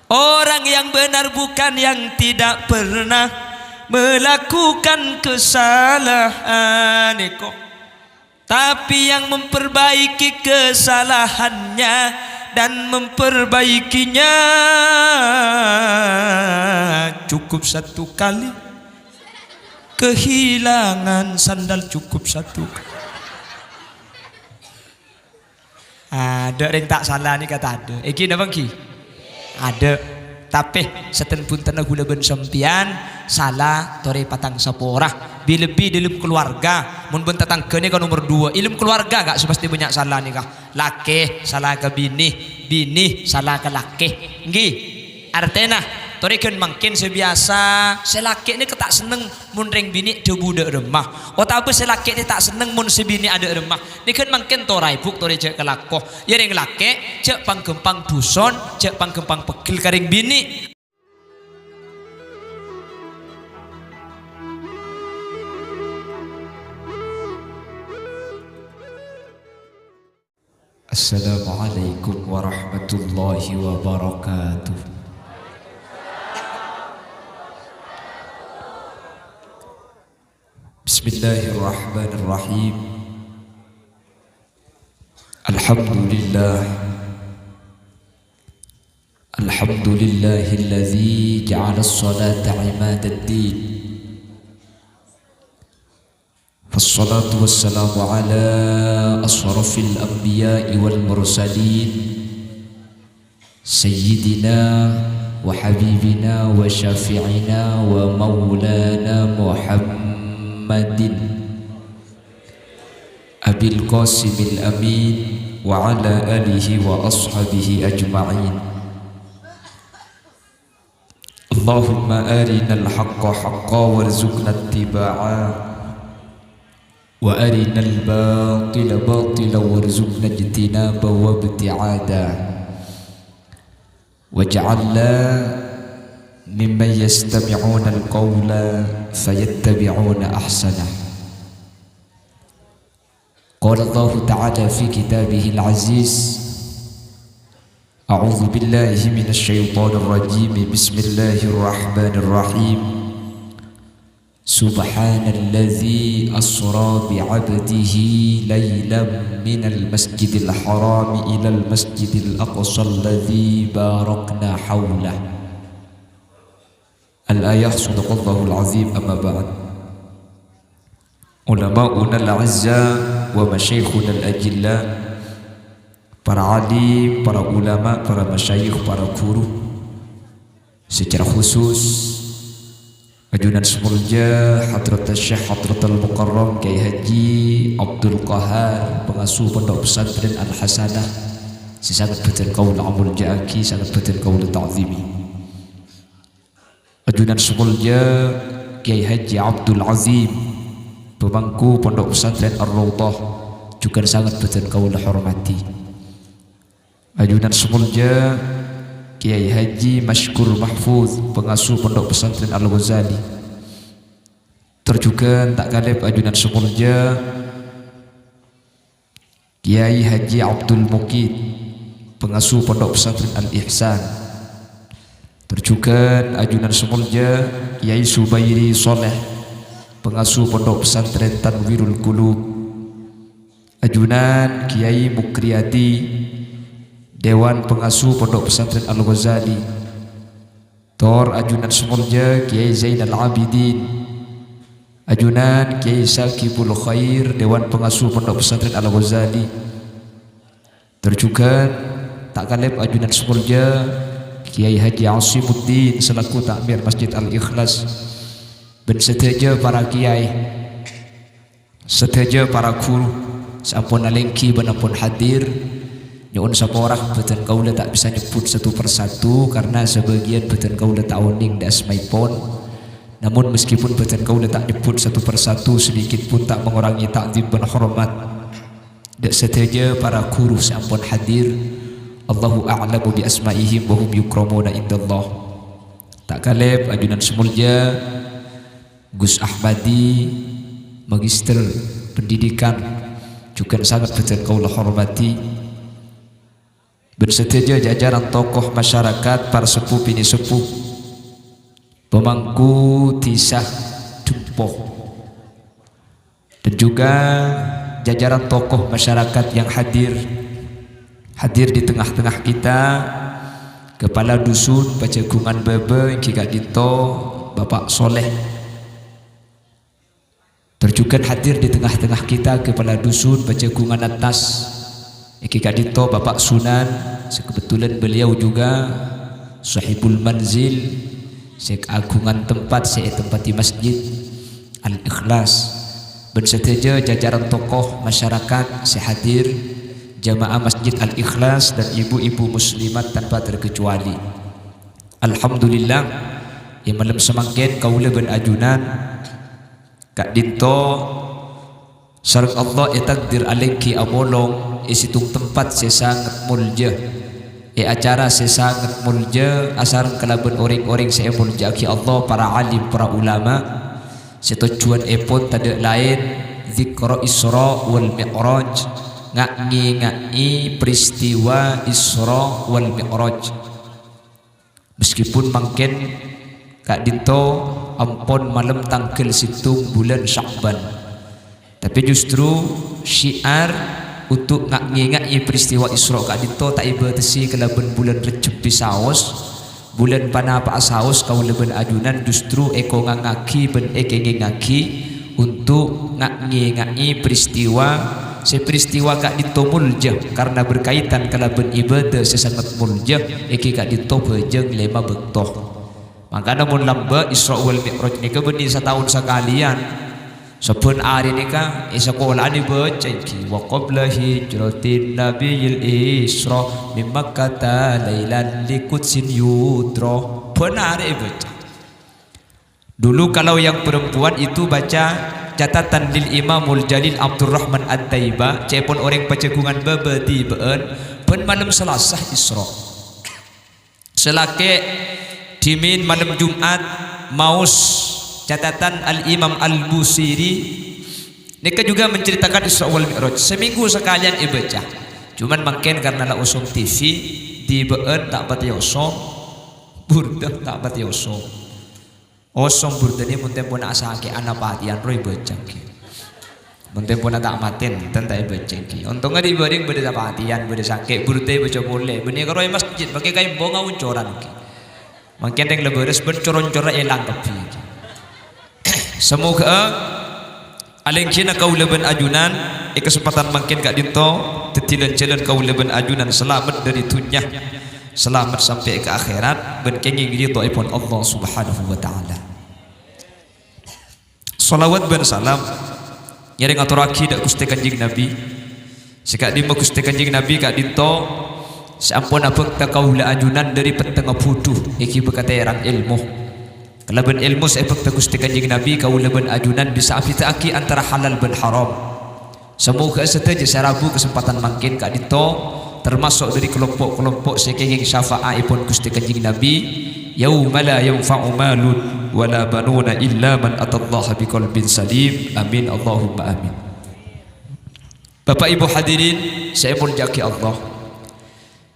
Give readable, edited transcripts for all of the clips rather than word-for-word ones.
Orang yang benar bukan yang tidak pernah melakukan kesalahan kok, tapi yang memperbaiki kesalahannya dan memperbaikinya. Cukup satu kali kehilangan sandal, cukup satu kali. Ada yang tak salah ni kata ada. Iki napa ki? Ada. Tapi seten pun tanah gula ben sampian salah tore patang saporah. Lebih dalam keluarga. Mun ben tatangke ni kan nomor 2. Ilmu keluarga gak pasti banyak salah ni kah? Laki salah ke bini, bini salah ke laki. Nggih. Artinya tore kan makin sebiasa selaki ni ketak seneng mun ring bini debu de remah. Otak apa selaki ni tak seneng mun sebini ada remah. Ni kan makin torai buk tore cek kelakoh. Ya ring laki cek panggempang duson, cek panggempang pegil karing bini. Assalamualaikum warahmatullahi wabarakatuh. Bismillahirrahmanirrahim. Alhamdulillah. Alhamdulillahilladzi ja'ala as-salata 'imadad-din. Wassalatu wassalamu ala asrafil anbiya'i wal mursalin sayyidina wa habibina wa syafi'ina wa maulana Muhammadin Abil Qasimil Amin wa ala alihi wa ashabihi ajma'in. Allahumma arinal haqqa haqqa warzuqna ittiba'ah wa arinal batila batila warzuqna ijtinaba wa ibti'ada waj'alna mimman yastami'una al-qawla fayattabi'una ahsanah. Qala Allah ta'ala fi kitabihil aziz, a'udzu billahi minasy syaithanir rajim, bismillahir rahmanir rahim. Subhanalladzi asra bi'abdihi laylan minal masjidil haram ilal masjidil aqsa alladzi barakna hawlah. Al-ayah sadaqallahul azim. Amma ba'd. Ulama'una al-azza wa masyayikhuna al-ajilla, para alim, para ulama, para masyayikh, para guru, secara khusus Ajunan Semulja Hadrat Syekh Hadratul Mukarram Kiai Haji Abdul Qahar, pengasuh Pondok Pesantren Al-Hasanah, sangat betul qaul amul ja'aki, sangat betul qaul ta'zimi. Ajunan Semulja Kiai Haji Abdul Azim, pemangku Pondok Pesantren Ar-Rawdah, juga sangat betul qaul hormati. Ajunan Semulja Kiai Haji Mashkur Mahfuz, pengasuh Pondok Pesantren Al-Ghazali. Terjuga tak kalib ajunan Semulja Kiai Haji Abdul Muqid, pengasuh Pondok Pesantren Al-Ihsan. Terjuga ajunan Semulja Kiai Subairi Soleh, pengasuh Pondok Pesantren Tanwirul Qulub. Ajunan Kiai Mukriyati, Dewan Pengasuh Pondok Pesantren Al-Ghazali. Tor ajunan Semulja Kiai Zainal Abidin. Ajunan Kiai Sakibul Khair, Dewan Pengasuh Pondok Pesantren Al-Ghazali. Terjuga tak kalib ajunan Semulja Kiai Haji Asimuddin selaku takmir Masjid Al-Ikhlas. Dan seteja para kiai, seteja para guru, sampun alengki benapun hadir. Nyuun saporah beten kaula tak bisa nyebut satu persatu karena sebagian beten kaula tak oning da asmaipun. Namun meskipun beten kaula tak nyebut satu persatu, sedikit pun tak mengurangi ta'zim dan hormat. Dak seteja para guru sampun hadir. Allahu a'lamu bi asma'ihim wa hum yukramuna indallah. Tak kalib ajunan Semulja Gus Ahmadi, Magister Pendidikan, juga sangat beten kaula hormati. bersedia jajaran tokoh masyarakat, para sepuh bini sepuh, pemangku tisah jumpoh, dan juga jajaran tokoh masyarakat yang hadir di tengah-tengah kita, kepala dusun Pacekungan Bebe Ki Kak Dito, Bapak Soleh, terjugan hadir di tengah-tengah kita kepala dusun Pacekungan Atas Ki Kak Dito, Bapak Sunan, kebetulan beliau juga sahibul manzil, seagungan tempat tempati masjid Al-Ikhlas, bersedia jajaran tokoh masyarakat sehadir jamaah masjid Al-Ikhlas dan ibu-ibu muslimat tanpa terkecuali. Alhamdulillah, yang malam semangkin kaula ben ajunan Kak Dito sareng Allah takdir alaiki amolong isitung tempat sesangat mulja acara sesangat mulja asar kalaban orang-orang saya mulja ki Allah, para alim, para ulama, setujuan epon tada lain zikra Isra wal Mi'raj, ngai peristiwa Isra wal Mi'raj. Meskipun mungkin Kak Dito ampun malam tanggal situng bulan Sya'ban, tapi justru syiar untuk ngai peristiwa Isra Kak Dito tak ibatasi kelaban bulan Recep saos, bulan panapa saos kau leben ajunan justru eko ngaki ben ngaki untuk ngai peristiwa peristiwa Kak Dito mulja, karena berkaitan kelaban ibadah sesangat mulja Kak Dito bejeng lema bektoh. Maka namun lamba Isra wal Mi'raj ni kebeni setahun sekalian. Sepun hari ni ka sekolah ni baca ki wa qabla hijratin nabiyil Isra min Makkah lailan liqudsin yudra. Benar baca. Dulu kalau yang perempuan itu baca catatan lil Imamul Jalil Abdurrahman At-Taiba, cepon orang Pacekungan Bebe di beun pen malam Selasa Isra. Selake dimin malam Jumat maus catatan Al-Imam Al-Busiri mereka juga menceritakan Isra wal Mi'raj seminggu sekalian ibaca. Cuman makin karena la usum TV di beun tak pati osong burda tak pati osong burda ni munten pun asake ana patian roy baca ki munten pun tak maten tentai baca ki untungnya di baring beda patian beda sakit burda baca boleh beni karo masjid pakai kain bonga uncoran ki makin yang leberes bercoron-coron elang kepi. Semoga alengkina kau leben ajunan kesempatan makin Kak Dito tetilan jalan kau leben ajunan selamat dari dunia, selamat sampai ke akhirat, ben kenging ridho ipun Allah Subhanahu wa taala. Salawat ben salam nyering aturaki dak Gusti Kanjeng Nabi. Sekak dimo Gusti Kanjeng Nabi Kak Dito sampun abek kaula ajunan dari petengah puduh iki bekaterang ilmu. Kalaban ilmu sepak Gusti Kanjeng Nabi kaula ben ajunan bisa afitaaki antara halal ben haram. Semoga saja sarabu kesempatan makin Kak Dito termasuk dari kelompok-kelompok sekenging syafaatipun Gusti Kanjeng Nabi yauma la yanfa'u malun wala banuna illa man atallaha biqalbin salim. Amin Allahumma amin. Bapak Ibu hadirin saya mulyaki Allah,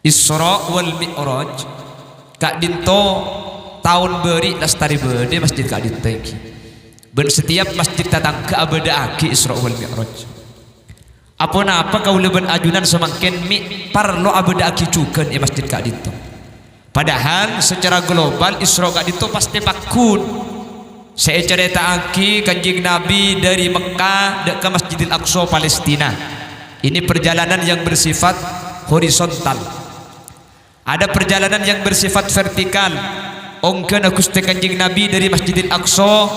Isra wal Mi'raj Kak Dito tahun beri lestari berde masjid Kak Dito iki. Ben setiap masjid tatang ke abada aki Isra wal Mi'raj. Apa kau leben ajunan semakin mi parlo abada aki juga di masjid Kak Dito. Padahal secara global Isra Kak Dito pasti pakun. Saya cerita aki Kanjeng Nabi dari Mekah ke Masjidil Aqsa Palestina. Ini perjalanan yang bersifat horizontal. Ada perjalanan yang bersifat vertikal. Ongkana Gusti Kanjeng Nabi dari Masjidil Aqsa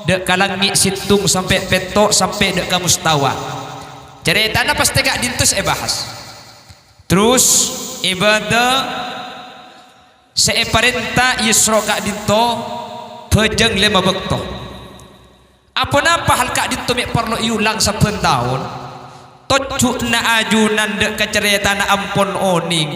dek kalangi situng sampai petok sampai dek ka Mustawa. Ceritana pasti Kak Dintus bahas. Terus ibadah separenta Isra Kak Dinto bejeng 5 bekto. Apa hal Kak Dinto mek perlu iulang saben tahun. Tocukna ajunan dek kaceritana ampun oning.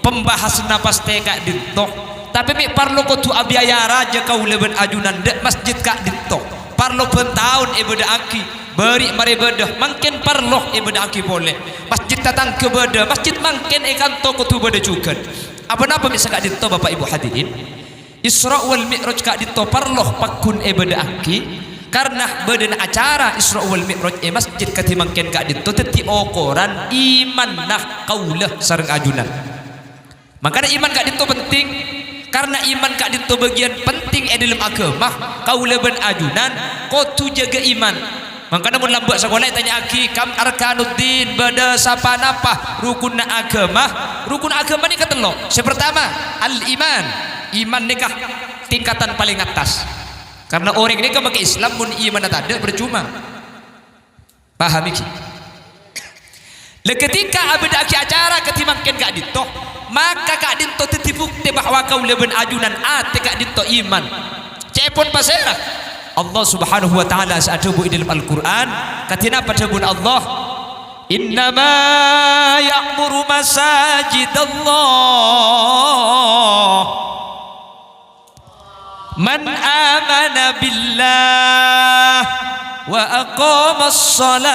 Pembahasna pasti Kak Dinto. Tapi mi parlo ko tu abiyaya raja kau leben ajunan dek masjid Kak Dito parlo pentahun ibadah aki beri mari bedah makin parlo ibadah aki boleh masjid tatang ke bedah masjid makin ikan toko tu bedah juga apa-apa bisa kak dito bapak ibu hadirin Isra wal Mi'raj kak dito parlo pakun ibadah aki karena badan acara Isra wal Mi'raj masjid kati makin kak dito teti okoran iman nah kaulah sareng ajunan makanya iman kak dito penting karena iman kak dito bagian penting dalam agama kaulah ben ajunan kau tu jaga iman makanya mun lambat sekolah tanya aki kam arkanuddin bada sapa napa rukun agama ni ketelo sepertama al iman nikah tingkatan paling atas karena orang ini kan pakai Islam mun iman tak ada percuma paham iki ketika abda aki acara ketimangkan kak dito maka kak dito titibukti bahwa kau leben ajunan ate kak dito iman cepon pasera Allah subhanahu wa ta'ala sa'adubu dalam Al-Quran katina padabun Allah innama ya'muru masajid Allah man amana billah wa aqama as-salah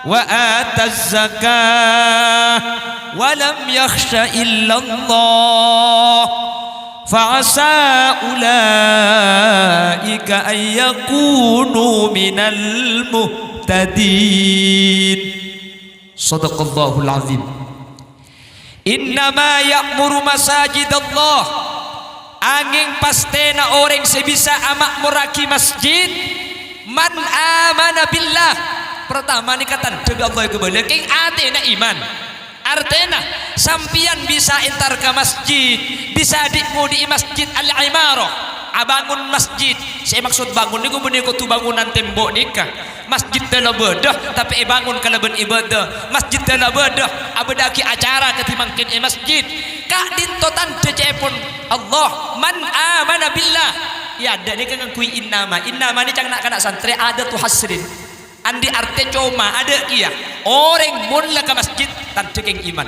wa ata az-zakah wa lam yakhsha illa Allah فعسى أولئك أن يكونوا من المهتدين صدق الله العظيم إنما يأمر مساجد الله angin pastena orang sebisa amak muraki masjid man amana billah pertama ni kata demi Allah kebalik king atena iman artinya sampian bisa entar ke masjid bisa dikmu di masjid al-imarah abangun masjid saya maksud bangun ni benih tu bangunan tembok nikah masjid telah bedah tapi bangun kalaban ibadah masjid telah bedah abadaki acara ketimangkin masjid kak dintotan decepon Allah man amana billah ya ada ni kan kui innama ni jangan nak kena santri ada tu hasrin andi arte coma ada iya orang mun la ke masjid tan cekeng iman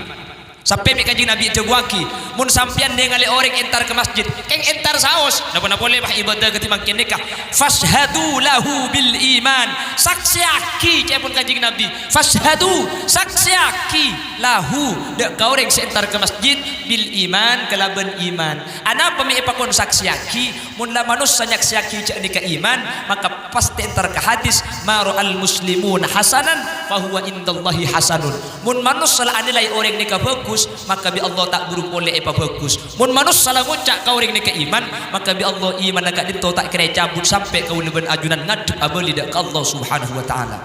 sampai mi kanjeng Nabi jawaki mun sampian ningali orang entar ke masjid keng entar saos napa boleh bah ibadah ketimang nikah fashhadu lahu bil iman saksi aki cepun kanjeng Nabi fashhadu saksi aki lahu dak ka orang entar ke masjid bil iman kalaban iman ana pami ipakon saksi aki mun la manusia saksi aki cak nikah iman maka pasti entar ke hadis maru al muslimun hasanan fa huwa indallahi hasanun mun manusia la nilai orang nikah bagus maka bi Allah tak buruk oleh apa bagus mun manus salah ngucak kau ring ke iman maka bi Allah iman agak dito tak kira cabut sampai kau leben ajunan ngadep abali dak Allah subhanahu wa ta'ala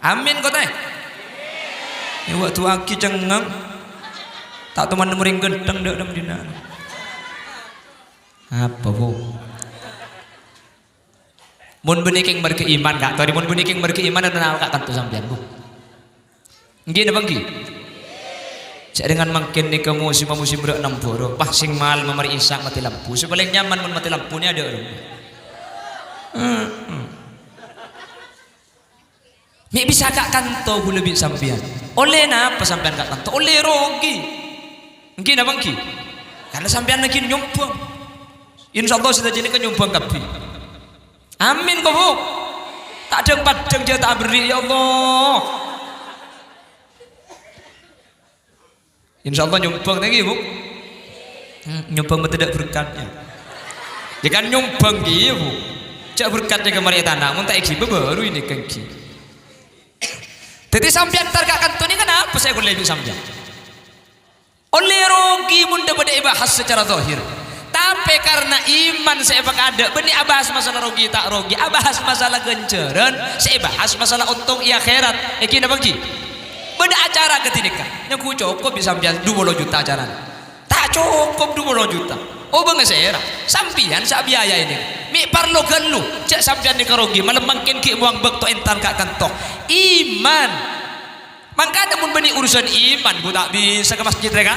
amin kau teh ya waktu aki cengang tak teman muring gendeng dak dam dina apa bu mun beniking berkeiman kak tadi mun beniking berkeiman dan kenal kak tentu sampean bu nggih napa nggih dengan makin ni kamu musim berak nampur pas sing mal memari isak mati lampu sepaling nyaman mun mati lampu ni ada orang mi bisa kak kanto bu lebih sampean oleh napa sampean kak kanto oleh rogi mungkin apa mungkin karena sampean lagi nyumbang insyaallah sudah jadi kan nyumbang kabeh amin kok bu tak ada padang dia tak beri ya Allah insyaallah nyumbang lagi bu nyumbang tidak berkatnya jangan nyumbang gitu bu cak berkatnya kemarin tanah mun tak iksi baru ini kengki jadi sampean tarkakan tu ni kenapa saya boleh sampean oleh rogi mun dapat dibahas secara zahir tapi karena iman saya bakal ada benih abahas masalah rogi tak rogi abahas masalah genceran saya bahas masalah untung iya akhirat yakin apa ki beda acara ketika yang ku cukup bisa sampean 20 juta acara tak cukup 20 juta oh bang saya sampian sak biaya ini mi parlo gelu cak sampean ni karogi malam makin ki buang bek to entan kak kantok iman mangkana mun benih urusan iman bu tak bisa ke masjid reka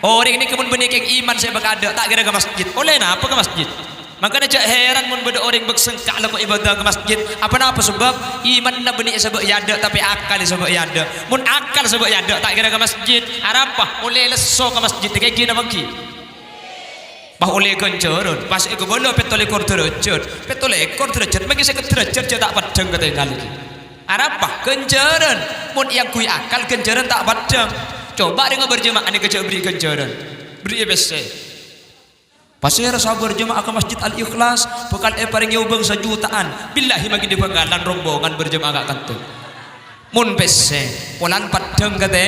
orang ini kemun benih keng iman saya bakal ada tak kira ke masjid oleh apa ke masjid makanya cak heran mun beda orang bersengkak laku ibadah ke masjid apa sebab iman na benih sebab yada tapi akal sebab yada mun akal sebab yada tak kira ke masjid arapa oleh leso ke masjid kayak gini bangki Bah oleh kencerun, pas iku bola petolekor derajat, petolekor derajat, bagi saya derajat tak padang ketinggal lagi. Apa? Kencerun, mun yang kui akal kencerun tak padang. Coba dengan berjemaah ini kecil beri kencerun, beri bese. Pasir sabar jemaah ke Masjid Al Ikhlas, bekal paring nyubeng sejutaan. Billahi bagi di penggalan rombongan berjemaah gak kantun. Mun bese, polan padang kate,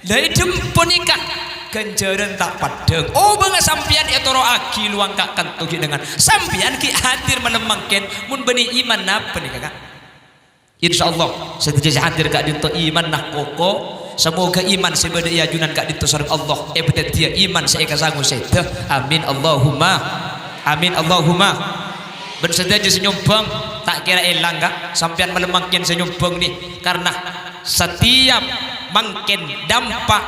dari jemput nikah. Kenjaran tak padang. Oh bangga sampian ya toro aki luang kak kantu dengan sampian ki hadir melemangkan mun beni iman napa nih kakak. Insyaallah setuju hadir kak dinto iman nak koko. Semoga iman sebeda ajunan kak dinto sareng Allah. Betul dia iman saya kasangu saya. Amin Allahumma. Amin Allahumma. Ben sedaja senyumbang tak kira elang kak sampian melemangkan senyumbang nih karena setiap mangkin dampak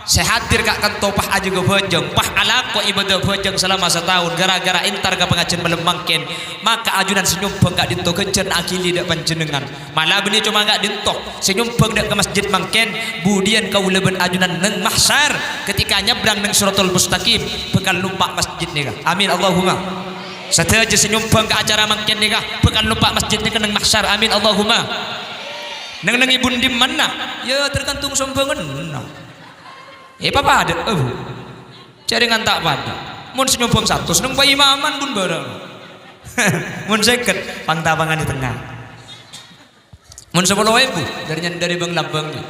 saya hadir kak kanto pah aja ke bojong pah alako ibadah bojong selama setahun gara-gara intar ke pengajian melemangkin maka ajunan senyumpeng gak dinto kencen akili dak panjenengan malah beni cuma gak dinto senyumpeng dak ke masjid mangkin budian kau leben ajunan neng mahsyar ketika nyebrang neng suratul mustaqim bekal lupa masjid nih kak amin Allahumma setelah senyumpeng ke acara mangkin nih kak bekal lupa masjid nih neng mahsyar amin Allahumma neng ibundi mana ya tergantung sombengan papa ada jaringan tak pada mun senyumbang satu seneng bayi imaman pun bareng mun seket pangtabangan di tengah mun 10.000 dari bang lambangnya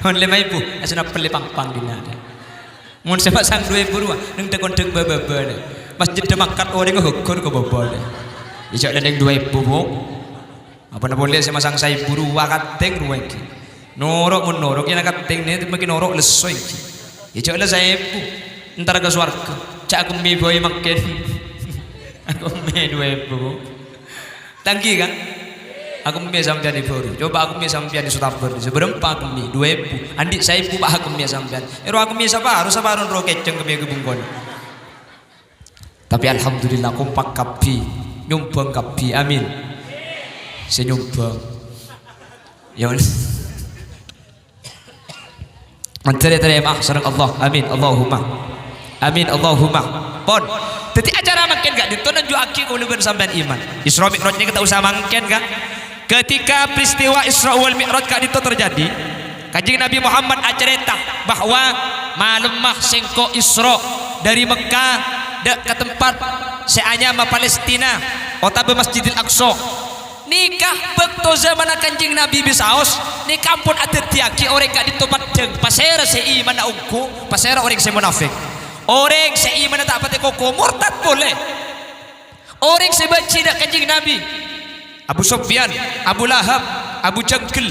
mun 5.000 asana peli pang-pang di nada mun sepasang 2.000 ruang neng tekon-tek baba masjid demakat orang ngukur ke baba ijak dan yang 2.000 apa nak boleh semasang 1.000 ruang kateng ruang norok mun norok yang nak ting ni makin norok lesoy ya cakap lah saya pu entar ke swarga cak aku mi boy makin aku mi 2.000 tangki kan aku mi sampean di baru coba aku mi sampean di Sutaber seberempa aku mi 2.000 andik saya pu pak aku mi sampean ero aku mi sabar harus sabaron ro keceng ke mi gebungkon tapi alhamdulillah kompak kapi nyumbang kapi amin senyumbang ya menteri sareng Allah amin Allahumma amin Allahumma pon jadi acara makin gak ditonton ju aki kau lebih sampean iman Isra Mi'raj ini kita usah makin kan ketika peristiwa Isra wal Mi'raj kak itu terjadi kanjeng Nabi Muhammad acerita bahwa malam mah sengko Isra dari Mekah ke tempat seanyama Palestina otabe Masjidil Aqsa nikah bekto zaman kanjeng Nabi bisaos nikah pun ada tiaki orang gak ditopat deng pasera seiman na ungku pasera orang se munafik orang seiman na tak pati koko murtad boleh orang sebenci dak kanjeng Nabi Abu Sufyan Abu Lahab Abu Jangkil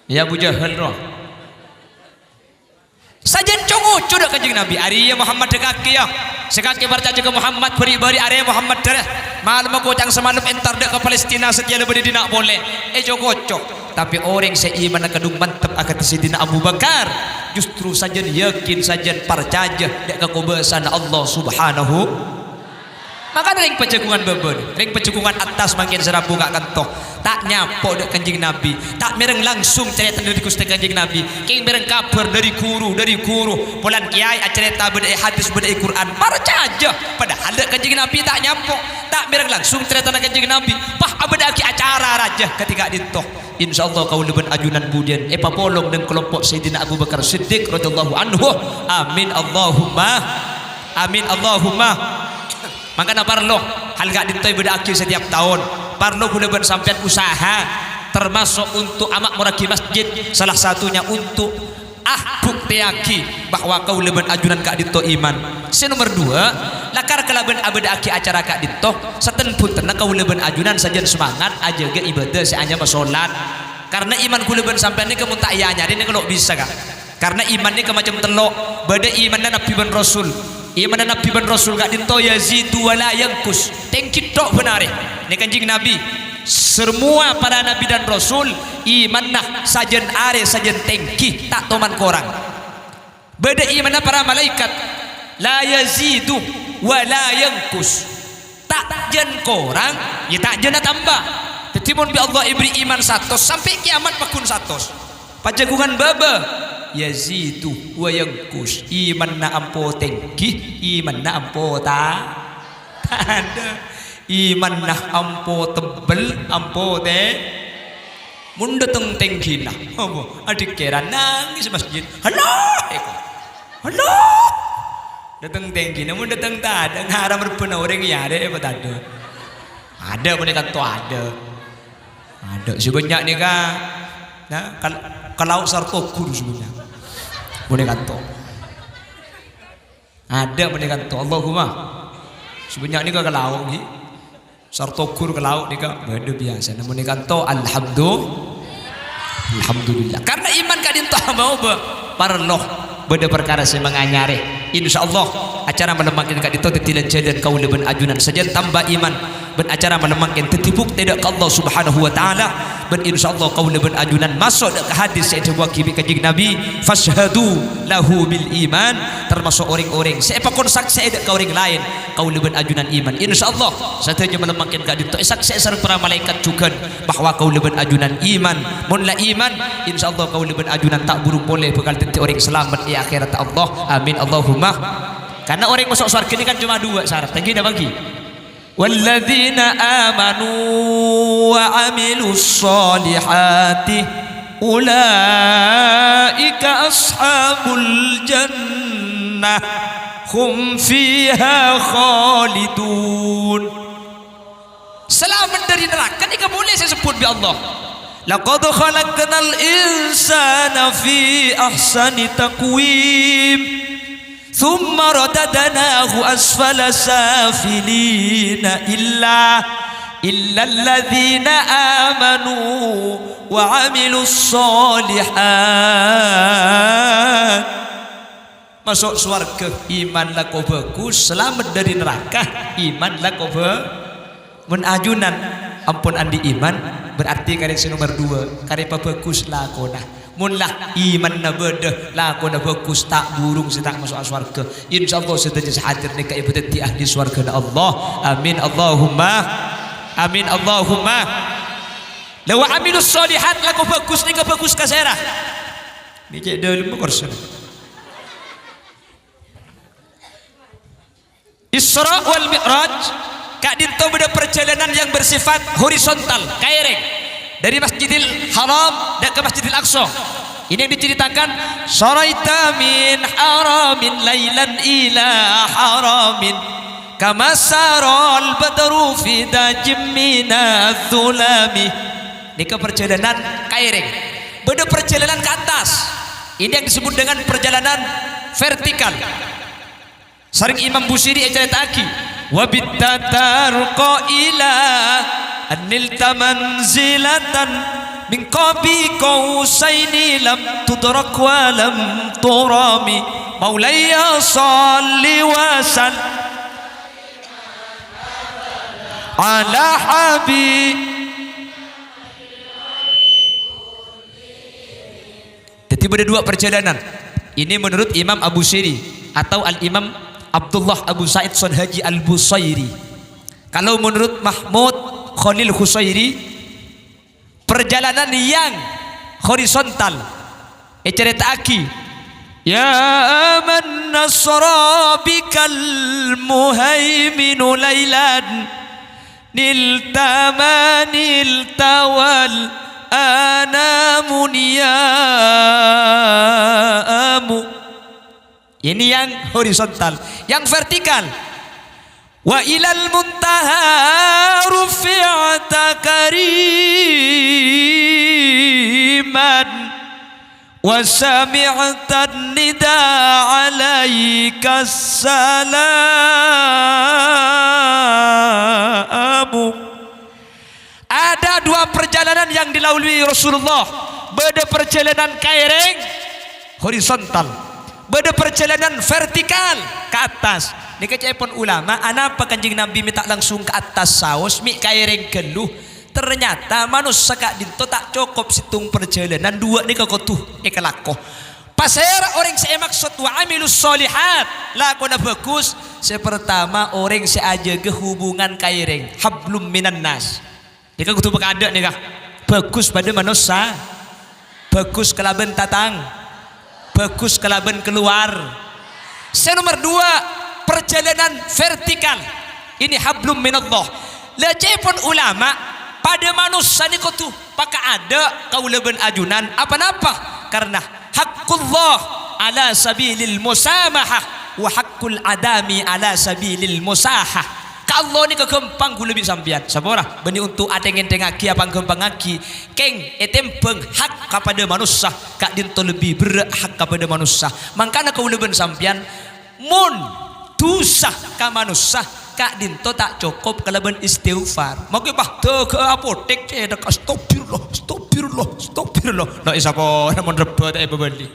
ya Abu Jahal roh sajen congo cudak kanjeng Nabi Arya Muhammad dekaki ya sekaki percaya ke Muhammad beri-beri area Muhammad darah malam kocang semalam entar dek ke Palestina setia lebih tidak boleh kocok tapi orang seiman kedung mantap akan Sayyidina Abu Bakar justru saja yakin saja percaya dek kebesaran Allah Subhanahu maka ring pencekungan beben ring pencekungan atas makin serabu gak kantoh tak nyapo dek kanjeng Nabi tak mereng langsung cerita dari Gusti kanjeng Nabi king mereng kabar dari guru polan kiai cerita beda hadis beda Quran percaya padahal dek kanjeng Nabi tak nyapo tak mereng langsung cerita dari kanjeng Nabi pah abada ki acara raja ketika ditoh insyaallah kau leben ajunan budian papolong dan kelompok Sayyidina Abu Bakar Siddiq radhiyallahu anhu amin Allahumma amin Allahumma makanya parlo hal gak ditoy beda akhir setiap tahun parlo guna bersampian usaha termasuk untuk amak muraki masjid salah satunya untuk buktiaki bahwa kau leban ajunan kak dito iman nomor 2 lakar kelaban abada aki acara kak dito seten pun tenang kau leban ajunan saja semangat aja ke ibadah seanya masolat karena iman ku leban sampean ini kamu tak iya nyari ini kalau bisa kak karena iman ini kemacam telok beda imannya Nabi dan Rasul iman Nabi dan Rasul gak dinto yazidu wala yangkus tengkit tok benar ini kanjeng Nabi semua para Nabi dan Rasul iman nah sajen are sajen tengki tak toman korang beda iman para malaikat la yazidu wala yangkus tak jen korang ya tak jen tambah tetimun bi Allah ibri iman 100 sampai kiamat pakun 100 pajagungan baba yazidu wa yanqus. Iman na ampo tengki, iman na ampo tak ada. Iman na ampo tebel, ampo mun dateng tengki nah. Adik kira nangis masjid. Halo, halo. Dateng tengki, namun dateng tak ada. Ngaram berpena orang ya ada apa tak ada? Ada mereka tu ada. Ada sebanyak ni kan. Nah, kalau sarto guru sebenarnya. Boleh kata. Ada boleh kata. Allahumma. Sebanyak ni kan kalau ni sarto guru kalau ni kan benda biasa. Namun ni kata alhamdulillah. Karena iman kadin tahu mau parloh benda perkara saya menganyare. Insyaallah acara melemahkan kat itu tetilan jalan kau leben ajunan saja tambah iman ben acara melemahkan tetibuk tidak ke Allah Subhanahu wa taala ben insyaallah kau leben ajunan masuk ke hadis saya coba kibi kanjeng Nabi fashhadu lahu bil iman termasuk orang-orang siapa kon saksi ada ke orang lain kau leben ajunan iman insyaallah sateja melemahkan kat itu saksi sareng para malaikat juga bahwa kau leben ajunan iman mun la iman insyaallah kau leben ajunan tak buruk boleh bekal tentu orang selamat di akhirat Allah amin Allahumma. Karena orang masuk surga ini kan cuma dua syarat. Tadi dah bagi. Walladzina amanu wa amilus solihati ulaika ashabul jannah hum fiha khalidun. Selamat dari neraka ini boleh saya sebut bi Allah. Laqad khalaqnal insana fi ahsani taqwim. ثم رددناه أسفل سافلين إلا الذين آمنوا وعملوا الصالحات masuk surga iman lah kau bagus selamat dari neraka iman lah kau menajunan ampun andi iman berarti kari nomor 2 kari bagus lah kau nah munlah iman na beda lakon na bagus tak burung setak masuk surga insyaallah sedaja hadir ni ka ibadat di ahli surga Allah amin Allahumma amin Allahumma law amilus solihat laku bagus ni ka bagus ka serah ni cek dalam kursus Isra wal Mi'raj kak dinto beda perjalanan yang bersifat horizontal kaireng dari Masjidil Haram dan ke Masjidil Aqsa. Ini yang diceritakan syaraita min haramin lailan ila haramin kama saral badru fi dajim minadh dhulami. Ini ke perjalanan kaireng. Beda perjalanan ke atas. Ini yang disebut dengan perjalanan vertikal. Sering Imam Busiri ceritakan wa bittatarqa ila anilta manzilatan min qabi qausaini lam tudrak wa lam turami maulaya salli wa sal ala habib. Jadi ada dua perjalanan ini menurut Imam Abu Siri atau Al-Imam Abdullah Abu Sa'id Sonhaji Al-Busairi. Kalau menurut Mahmud Khalil Husairi perjalanan yang horizontal cerita aki ya man nasra bikal muhaiminu lailan niltamanil tawal anamuniyamu. Ini yang horizontal. Yang vertikal wa ilal muntaha rufi'ata kariman wa sami'ta nida alaika salamu. Ada dua perjalanan yang dilalui Rasulullah. Beda perjalanan kaireng horizontal, beda perjalanan vertikal ke atas. Ni kecepon ulama, anapa kanjeng Nabi minta langsung ke atas saus, mi kaireng geluh. Ternyata manusia kak dinto tak cukup situng perjalanan dua ni kau tuh ikalako. Pasir orang saya maksud wa amilus solihat lakona bagus. Sepertama orang saya aja ke hubungan kaireng hablum minan nas. Ni kau tuh ada ni kak bagus pada manusia, bagus kelaben tatang bagus kelaban keluar. Nomor 2, perjalanan vertikal. Ini hablum minallah. Lecehpun ulama pada manusia ni tuh pakai ada kaulaban ajunan apa-apa karena haqqullah ala sabilil musamahah wa haqqul adami ala sabilil musahah. Ka Allah ni kegempang gula lebih sampian sabora bani untuk ateng enteng aki apa gempang aki keng etempeng hak kepada manusia kak dinto lebih berat hak kepada manusia mangkana kaulaban sampian mun dosa ka manusia kak dinto tak cukup kalaban istighfar maka bah ke apotek dak astagfirullah dak isapora mun rebut ae bebeli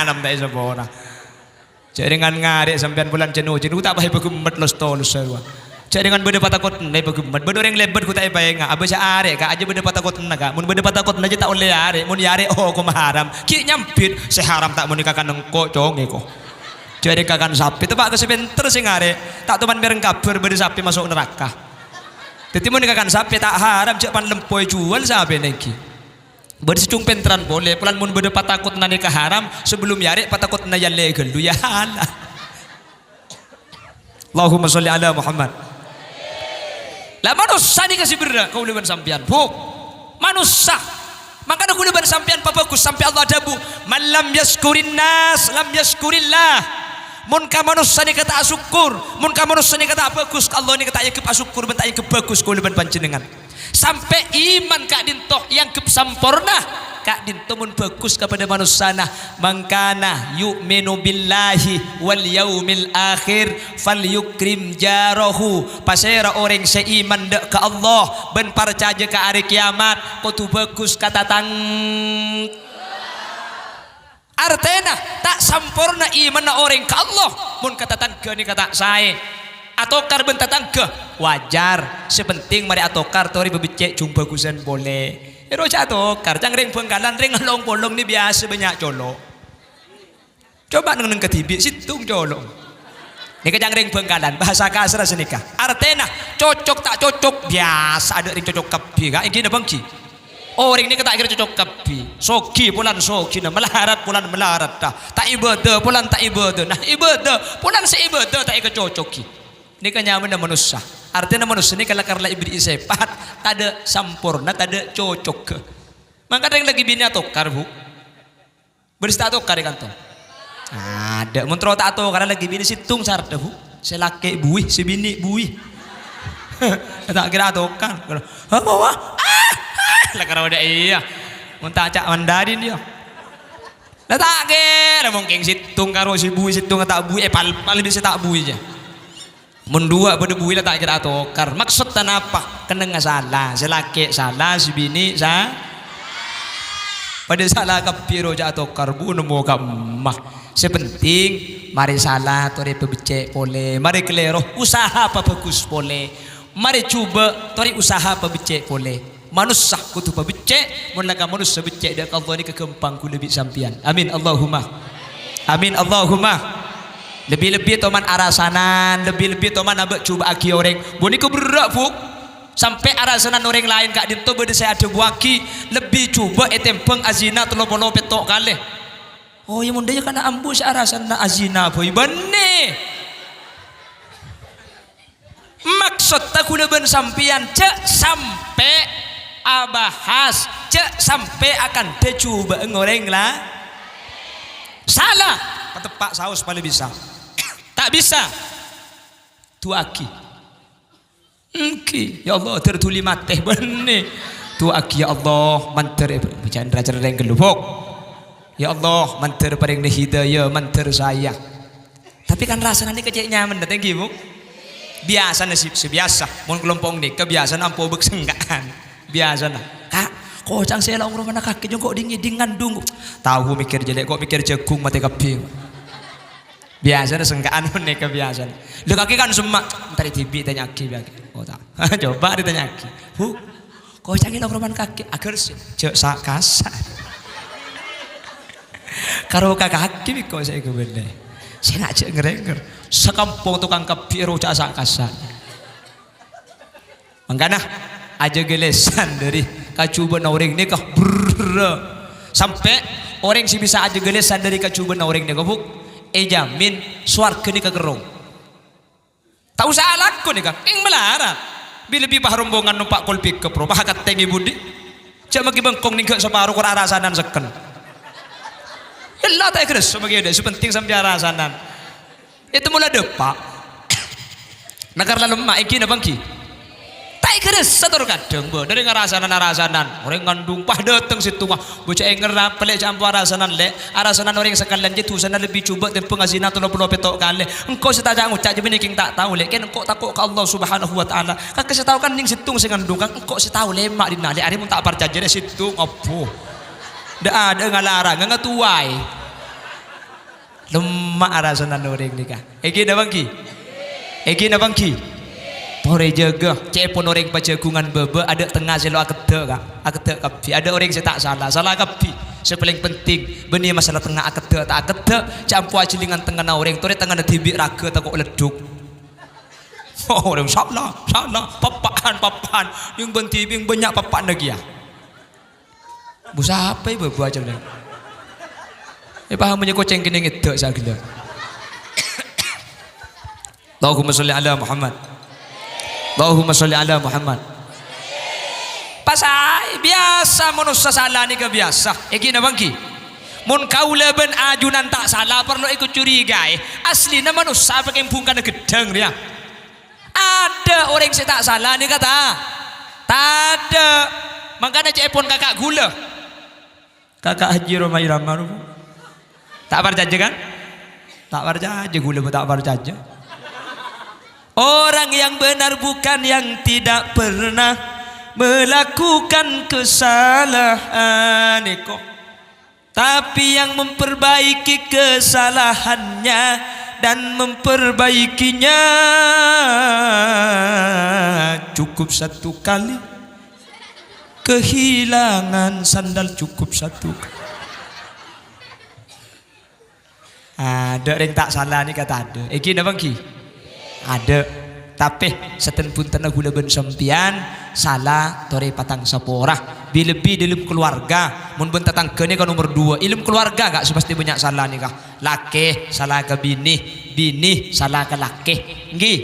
nam dak isapora jaringan ngarek sampean bulan jenuh tak bae begemet los tolus sarua jaringan bede patakot nai begemet bede orang lebet ku tak bae nga abis arek ka aja bede patakot naga mun bede patakot aja tak oleh arek mun arek oh ko haram ki nyampit seharam tak mun kakan engko conge ko jadi kakan sapi tebak kesebenter sing arek tak teman bereng kabar bede sapi masuk neraka dadi mun kakan sapi tak haram cek pan lempoy jual sapi niki bede secung pentran boleh pulan mun bede patakut nani ka haram sebelum yarek patakut na yalle gelu ya Allah. Allahumma sholli ala Muhammad. Lah manusia ni kasih berak kau leban sampian bu manusia maka aku leban sampian bagus sampai Allah adabu man lam yaskurin nas lam yaskurillah. Mun ka manusia ni kata syukur, mun ka manusia ni kata bagus, Allah ni kata ayat syukur, bentak ayat bagus kau leban panjenengan. Sampai iman kak dinto yang kesampurna kak dinto mun bagus kepada manusia nah mangkana yu'minu billahi wal yaumil akhir falyukrim jarahu pasera orang seiman dek ke Allah ben percaya ke hari kiamat kudu bagus kata tang artena tak sempurna iman orang ke Allah mun kata tangga ni kata saya atokar bentar tangga wajar sepenting mari atokar tori bebecek jumpa gusan boleh roja atokar jangan ring penggalan ring long bolong ni biasa banyak colok coba neng ketibi situng colok ni kejang ring penggalan bahasa kasar senikah artena cocok tak cocok biasa ada ring cocok kepi kak ini bangki orang ini kata kira cocok kapi soki pulan soki nah melarat pulan melarat dah tak ibadah pulan tak ibadah nah ibadah pulan seibadah tak ikut cocoki ini kan nyaman manusia artinya manusia ini kalau karena iblis sepat tak ada sampurna tak ada cocok ke maka ada yang lagi bini atokar bu beristak atokar di kantong ada mentro tak atau karena lagi bini situng sarda bu selaki buih si bini buih tak kira atokar apa lah karena udah iya muntah cak mandarin dia lah tak ke lah mungkin situng karo si bui situng tak bui pal bisa tak bui aja mendua pada bui lah tak kira atokar maksud tan apa kena nggak salah selaki salah si bini sah pada salah kapiro cak atokar bu nemu kamah sepenting mari salah tori pebecek boleh mari kelero usaha apa bagus boleh mari coba tori usaha pebecek boleh manusia kutu pabecek mulaka manusia becek dak Allah ni kekempang ku lebih sampian amin Allahumma amin Allahumma lebih-lebih toman arasanan lebih-lebih toman abek coba aki orang boni ku berak bu sampai arasanan orang lain kak dinto bede saya ada buaki lebih coba etempeng azina telo-polo petok kali oh ya mundanya kana ambu si arasana azina boy bene maksud tak kuleban sampian cek sampai abahas cek sampai akan dicoba ngoreng lah salah ketepak saus paling bisa tak bisa tuaki ya Allah tertuli mati benih tuaki ya Allah manter bercanda cereng gelubuk ya Allah manter paling hidayah manter saya tapi kan rasanya ini kecil nyaman datang ibu biasa nasib sebiasa mun kelompok ni kebiasaan ampo beksenggaan biasa nah kak kocang saya lah orang mana kaki kok dingin dung tahu mikir jelek kok mikir jagung mati keping biasa nah sengkaan nih kebiasaan lu kaki kan semak ntar tibi tanya aki biaki oh tak coba ditanya aki bu kocang lah orang mana kaki agar cek sak kasar karo kaki kok saya kebenar saya nak cek ngerenger sekampung tukang kepiro cak sak kasar mangkana aja gelesan dari kacuban orang ni kah sampai orang si bisa aja gelesan dari kecubaan orang ni gabuk jamin swarga ni kagerong tak usah laku ni kang ing melarat bila bibah rombongan numpak kolpik ke pro bahakat tengi budi cak magi bengkong ni ke separuh kur arasanan seken Allah tak keres sebagai ada sepenting sampai arasanan itu mula depak nakar lalu mak iki na bangki tak keres satu kadang bo dari ngarasanan orang ngandung pah datang situ mah bocah yang ngerap pelek campur arasanan orang sekalian je tu sana lebih cuba dan pengazina tu lopo petok kali engkau setaja ngucap je benih tak tahu lek kan engkau takut ke Allah Subhanahu wa taala kak setahu kan ning situ sing ngandung kan engkau setahu lemak dinale ari mun tak percaya je situ opo dak ada ngalarang ngatuai lemak arasanan orang ni kah iki dah bangki Pore jaga, cepon orang baca gungan bebe ada tengah selo akete kapi. Ada orang saya tak salah kapi. Sepaling penting benih masalah tengah akete tak akete, campur acilingan tengah orang tore tengah tibik raga takut leduk. Oh, orang salah, papan, yang bentibi yang banyak papan lagi ya. Busa apa ibu aja ni? Paham punya koceng kene ngedek sagila. Allahumma sholli ala Muhammad. Allahumma sholli ala Muhammad. Pasai biasa manusia salah ni ke biasa. Iki na bangki. Mun kaula ben ajunan tak salah perlu ikut curiga. Asli na manusia pakai pungkan gedeng dia. Ada orang yang tak salah ni kata. Tak ada. Makanya cepon kakak gula. Kakak Haji Romai Ramar. Tak percaya kan? Tak percaya gula tak percaya. Orang yang benar bukan yang tidak pernah melakukan kesalahan tapi yang memperbaiki kesalahannya dan memperbaikinya cukup satu kali kehilangan sandal cukup satu kali. Ada yang tak salah ni kata ada iki na bangki ada tapi seten pun tanah gula ben sempian salah tore patang saporah lebih dalam keluarga mun ben tetangga ni kan nomor 2 ilmu keluarga gak sepasti banyak salah ni kah laki salah ke bini salah ke laki nggih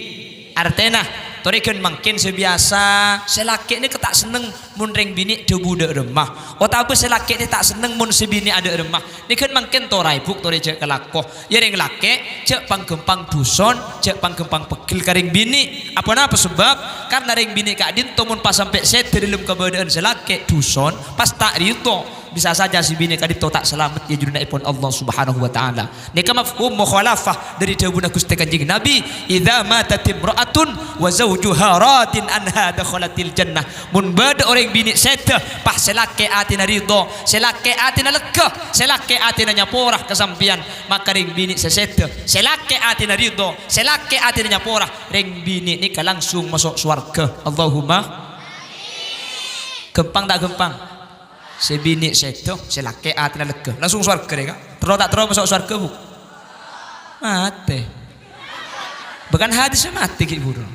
artinya tore kan makin sebiasa selaki ni ketak seneng mun ring bini de budak remah tapi selaki ni tak seneng mun sebini ada remah ni kan makin torai buk tore cek kelakoh ya ring laki cek panggempang duson cek panggempang pegil karing bini apa sebab karena ring bini kak din mun pas sampai set dalam keberadaan selaki duson pas tak rito bisa saja si bini kadito tak selamat ya juduna ipon Allah Subhanahu wa taala. Nika mafhum mukhalafah dari dawuh Gusti Kanjeng Nabi, idza matat imra'atun wa zawjuha radin anha dakhalatil jannah. Mun bada orang bini seta pas selake atina ridho, selake atina lega, selake atina nyaporah kesampian, maka ring bini seseta, selake atina ridho, selake atina nyaporah, ring bini nika langsung masuk surga. Allahumma gempang tak gempang? Sebini seto selake atina lega langsung surga dia terus tak terus masuk surga bu mati bukan hadis mati ki buru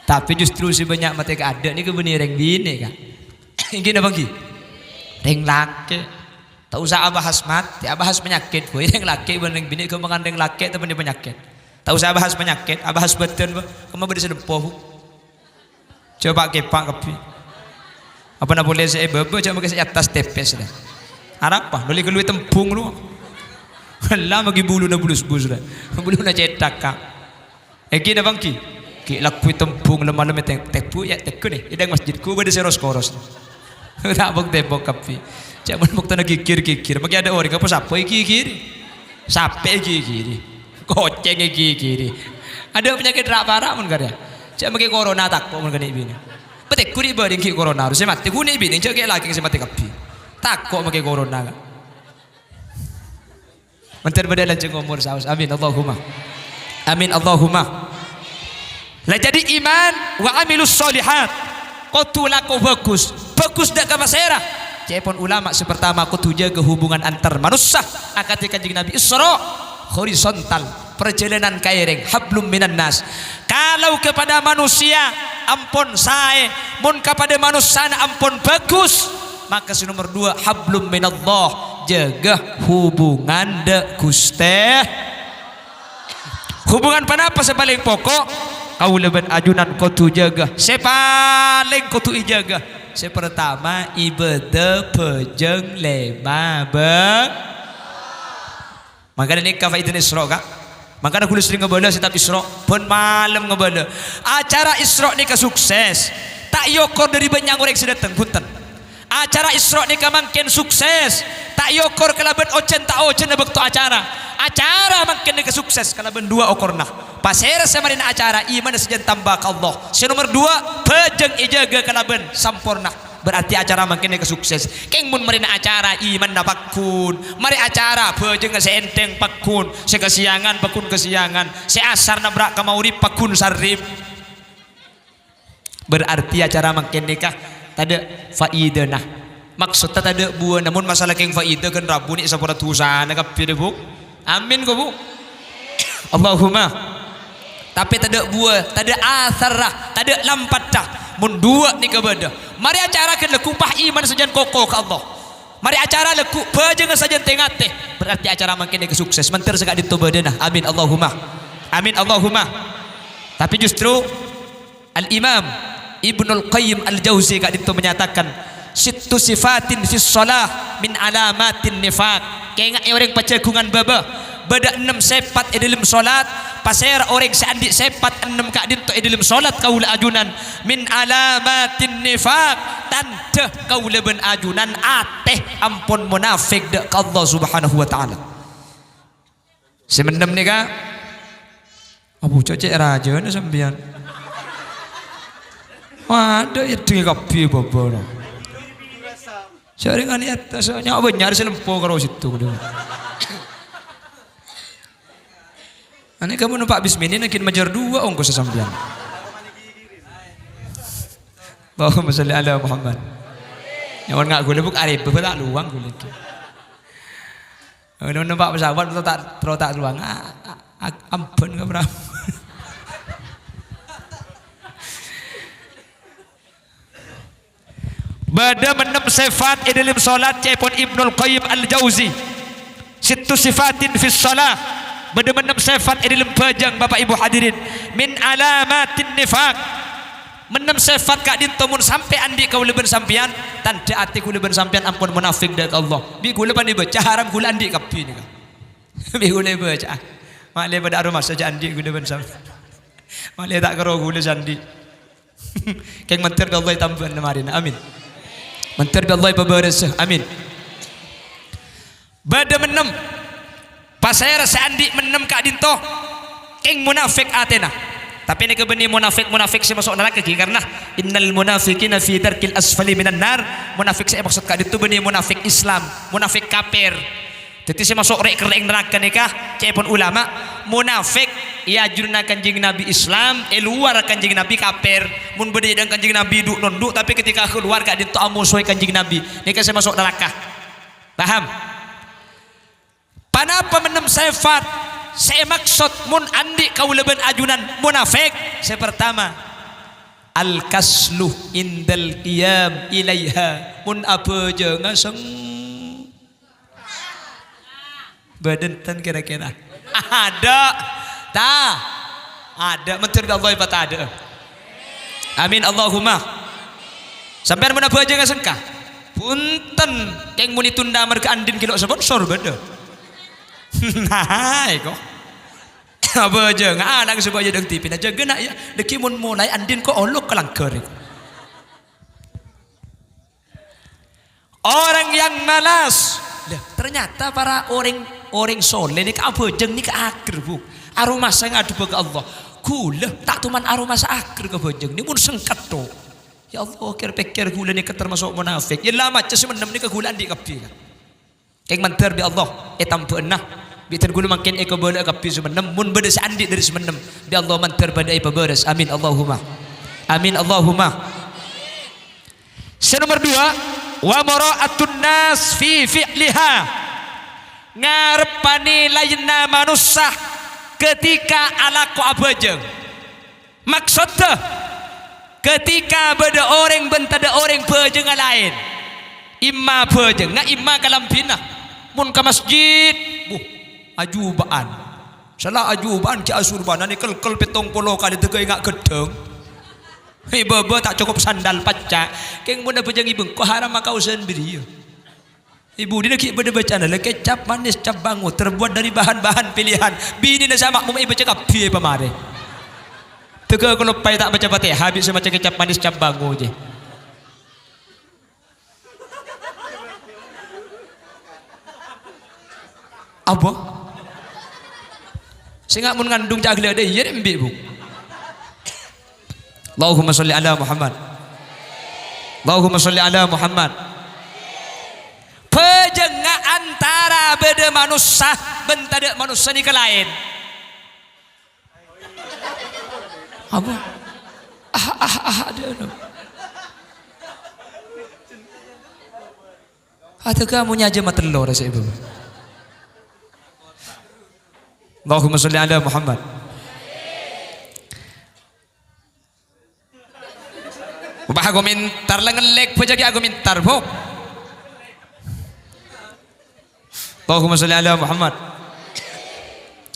tapi justru si banyak mati ke ada ni ke benih reng bini kan ingin apa ki reng laki tak usah bahas mati bahas penyakit boy reng laki bening bini ke mengandeng laki tapi penyakit tak usah bahas penyakit bahas badan kamu beri sedempoh coba kepak kepi apa nak boleh saya bebe cuma kasih atas tepes dah. Apa? Boleh keluar tempung lu. Lah bagi bulu na bulus-bulus dah. Bulu na cetak kak. Eki na bangki. Ki lakui tempung lemah-lemah tepu ya teku ni. Idang masjidku bade seros koros. Tak bok tepok kapi. Cuma bok tanah kikir. Bagi ada orang apa siapa kikir? Siapa kikir? Koceng kikir. Ada penyakit rak-rak mun kada. Cuma bagi corona tak pun mun kada ibini. Betek kuri bading ki corona harus mati kuni bini cek lagi ke mati kapi tak kok make corona kan menter badalan ceng umur saus amin Allahumma lah jadi iman wa amilus solihat qatu laku bagus dak ka masera cepon ulama sepertama kudu jaga hubungan antar manusia akati kanjeng Nabi Isra horizontal perjalanan kaireng hablum minan nas kalau kepada manusia ampun sae mun kepada manusia ampun bagus maka si nomor 2 hablum minallah jaga hubungan de Guste. Hubungan panapa sepaling pokok kau leben ajunan kudu jaga. Sepaling kudu ijaga. Sepertama ibadah pejeng lema beng. Makanya nikah faidin Isra kak. Makanya aku sering ngebala setiap Isra pun malam ngebala. Acara Isra nikah sukses. Tak yokor dari banyak orang sedatang punten. Acara Isra nikah makin sukses. Tak yokor kalaban ocen tak ocen waktu acara. Acara makin nikah sukses kalaban dua okorna. Pasera sama dengan acara iman sejan tambah Allah. Si nomor dua pejeng ijaga kalaban sampurna. Berarti acara makin nikah sukses. Keng mun marina acara iman na pakun. Mari acara pejeng seenteng pakun. Se kesiangan pakun kesiangan. Se asar nabrak kamaurip pakun sarip. Berarti acara makin nikah tada faidah nah. Maksudnya tada buah namun masalah keng faidah kan rabu ni sapura tusana kapir bu. Amin ko bu. Allahumma. Tapi tada buah, tada asarah, tada lampatah. Mun dua ni kepada. Mari acara kan leku pah iman sajan kokoh ke Allah. Mari acara leku pejeng sajan tengah teh. Berarti acara makin ke sukses. Mentir segak ditobadana. Amin Allahumma. Amin Allahumma. Tapi justru Al-Imam Ibnul Qayyim Al-Jauzi kak itu menyatakan sittu sifatin fis shalah min alamatin nifaq. Kengak orang pacagungan baba beda 6 sifat dalam salat pasera orang seandi sifat 6 kak dinto dalam salat kaula ajunan min alamatin nifaq tanda kaula ben ajunan ateh ampun munafik dak ka Allah Subhanahu wa taala. Semenem ni kak abu cocek raja ni sampean. Waduh ya dengan kapi bobor. Sering kan ya soalnya banyak selempo karo situ dulu. Ane kamu numpak bis mini nakin majar 2 ongkos sesampian. Allahumma sholli ala Muhammad. Yang orang ngak gula buk arif tak luang gula itu. Kalau numpak pesawat tak luang. Ampun ke berapa? Bada menem sifat dalam salat cepon Ibnul Qayyim Al-Jauzi. Sittu sifatin fis salah. Bada menem sifat dalam pejang Bapak Ibu hadirin min alamatin nifaq. Menem sifat kak dinto mun sampai andi kau leben sampian tanda ati kau leben sampian ampun munafik dak Allah. Bi kula pan dibaca haram kula andi kapi ni. Bi kula baca. Mak le pada aroma saja andi kula ben sampian. Mak le tak karo kula sandi. Keng mentir Allah tambahan namarin. Amin. Mentir Allah babaras. Amin. Bada menem pasayar seandi menem kak dinto keng munafik atena. Tapi ini kebeni munafik si masuk neraka karena innal munafiqina fi darkil asfali minan nar. Munafik saya maksud kak dinto beni munafik Islam, munafik kafir. Jadi si masuk rek kereng neraka nikah cepon ulama munafik ia jurna kanjing Nabi Islam luar kanjing Nabi kafir. Mun beda dengan kanjing Nabi duk nunduk tapi ketika keluar kak dinto amusuh kanjing Nabi nikah saya masuk neraka. Paham? Panapa menem sifat saya maksud mun andi kau leben ajunan munafik. Saya pertama al kaslu indal qiyam ilaiha. Mun apa je ngaseng badan tan kira-kira ada tak ada mentir Allah apa tak ada. Amin Allahumma. Sampai mun apa je ngaseng kah punten keng mun ditunda merga andin kilo sponsor beda. Nah, kok apa aja nggak ada sebab aja deng tipin aja genak ya deki mun mulai andin kok olok kelangker. Orang yang malas ternyata para orang soleh ni apa jeng ni ke akhir bu aroma saya ngadu ke Allah gula tak tuman aroma sa akhir ke bojeng ni mun sengkat to ya Allah kira-kira gula ni termasuk munafik ya lama cah menem ni ke gula andi kapi keng manter bi Allah tampu enah bitan gula makin eko bola kapi semenem mun beda andi dari semenem bi Allah manter pada ipa beres. Amin Allahumma. Amin Allahumma. Nomor 2 wa mara'atun nas fi fi'liha ngarepani lainna manusia ketika alaku abajeng maksudnya ketika beda orang bentada orang bajeng lain imma bajeng nga imma kalampina mun ke masjid ajubaan salah ajubaan ki asurban ni kel petong polo kali tegay ngak gedeng bebe tak cukup sandal pacak keng mun apa jang ibu ko haram kau sendiri ibu dia ki beda bacaan le kecap manis cap bangu terbuat dari bahan-bahan pilihan bini na sama mu ibu cakap piye pamare tega kalau pai tak baca Fatihah habis semacam kecap manis cap bangu je apa sehingga mun ngandung jagle ada iya embe bu Allahumma sholli ala Muhammad Allahumma sholli ala Muhammad pejengga antara beda manusia bentada manusia ni ke lain apa ada kamu nyaja matelor saya ibu Allahumma sholli ala Muhammad ubah aku mintar lengelek pejagi aku mintar bu Allahumma sholli ala Muhammad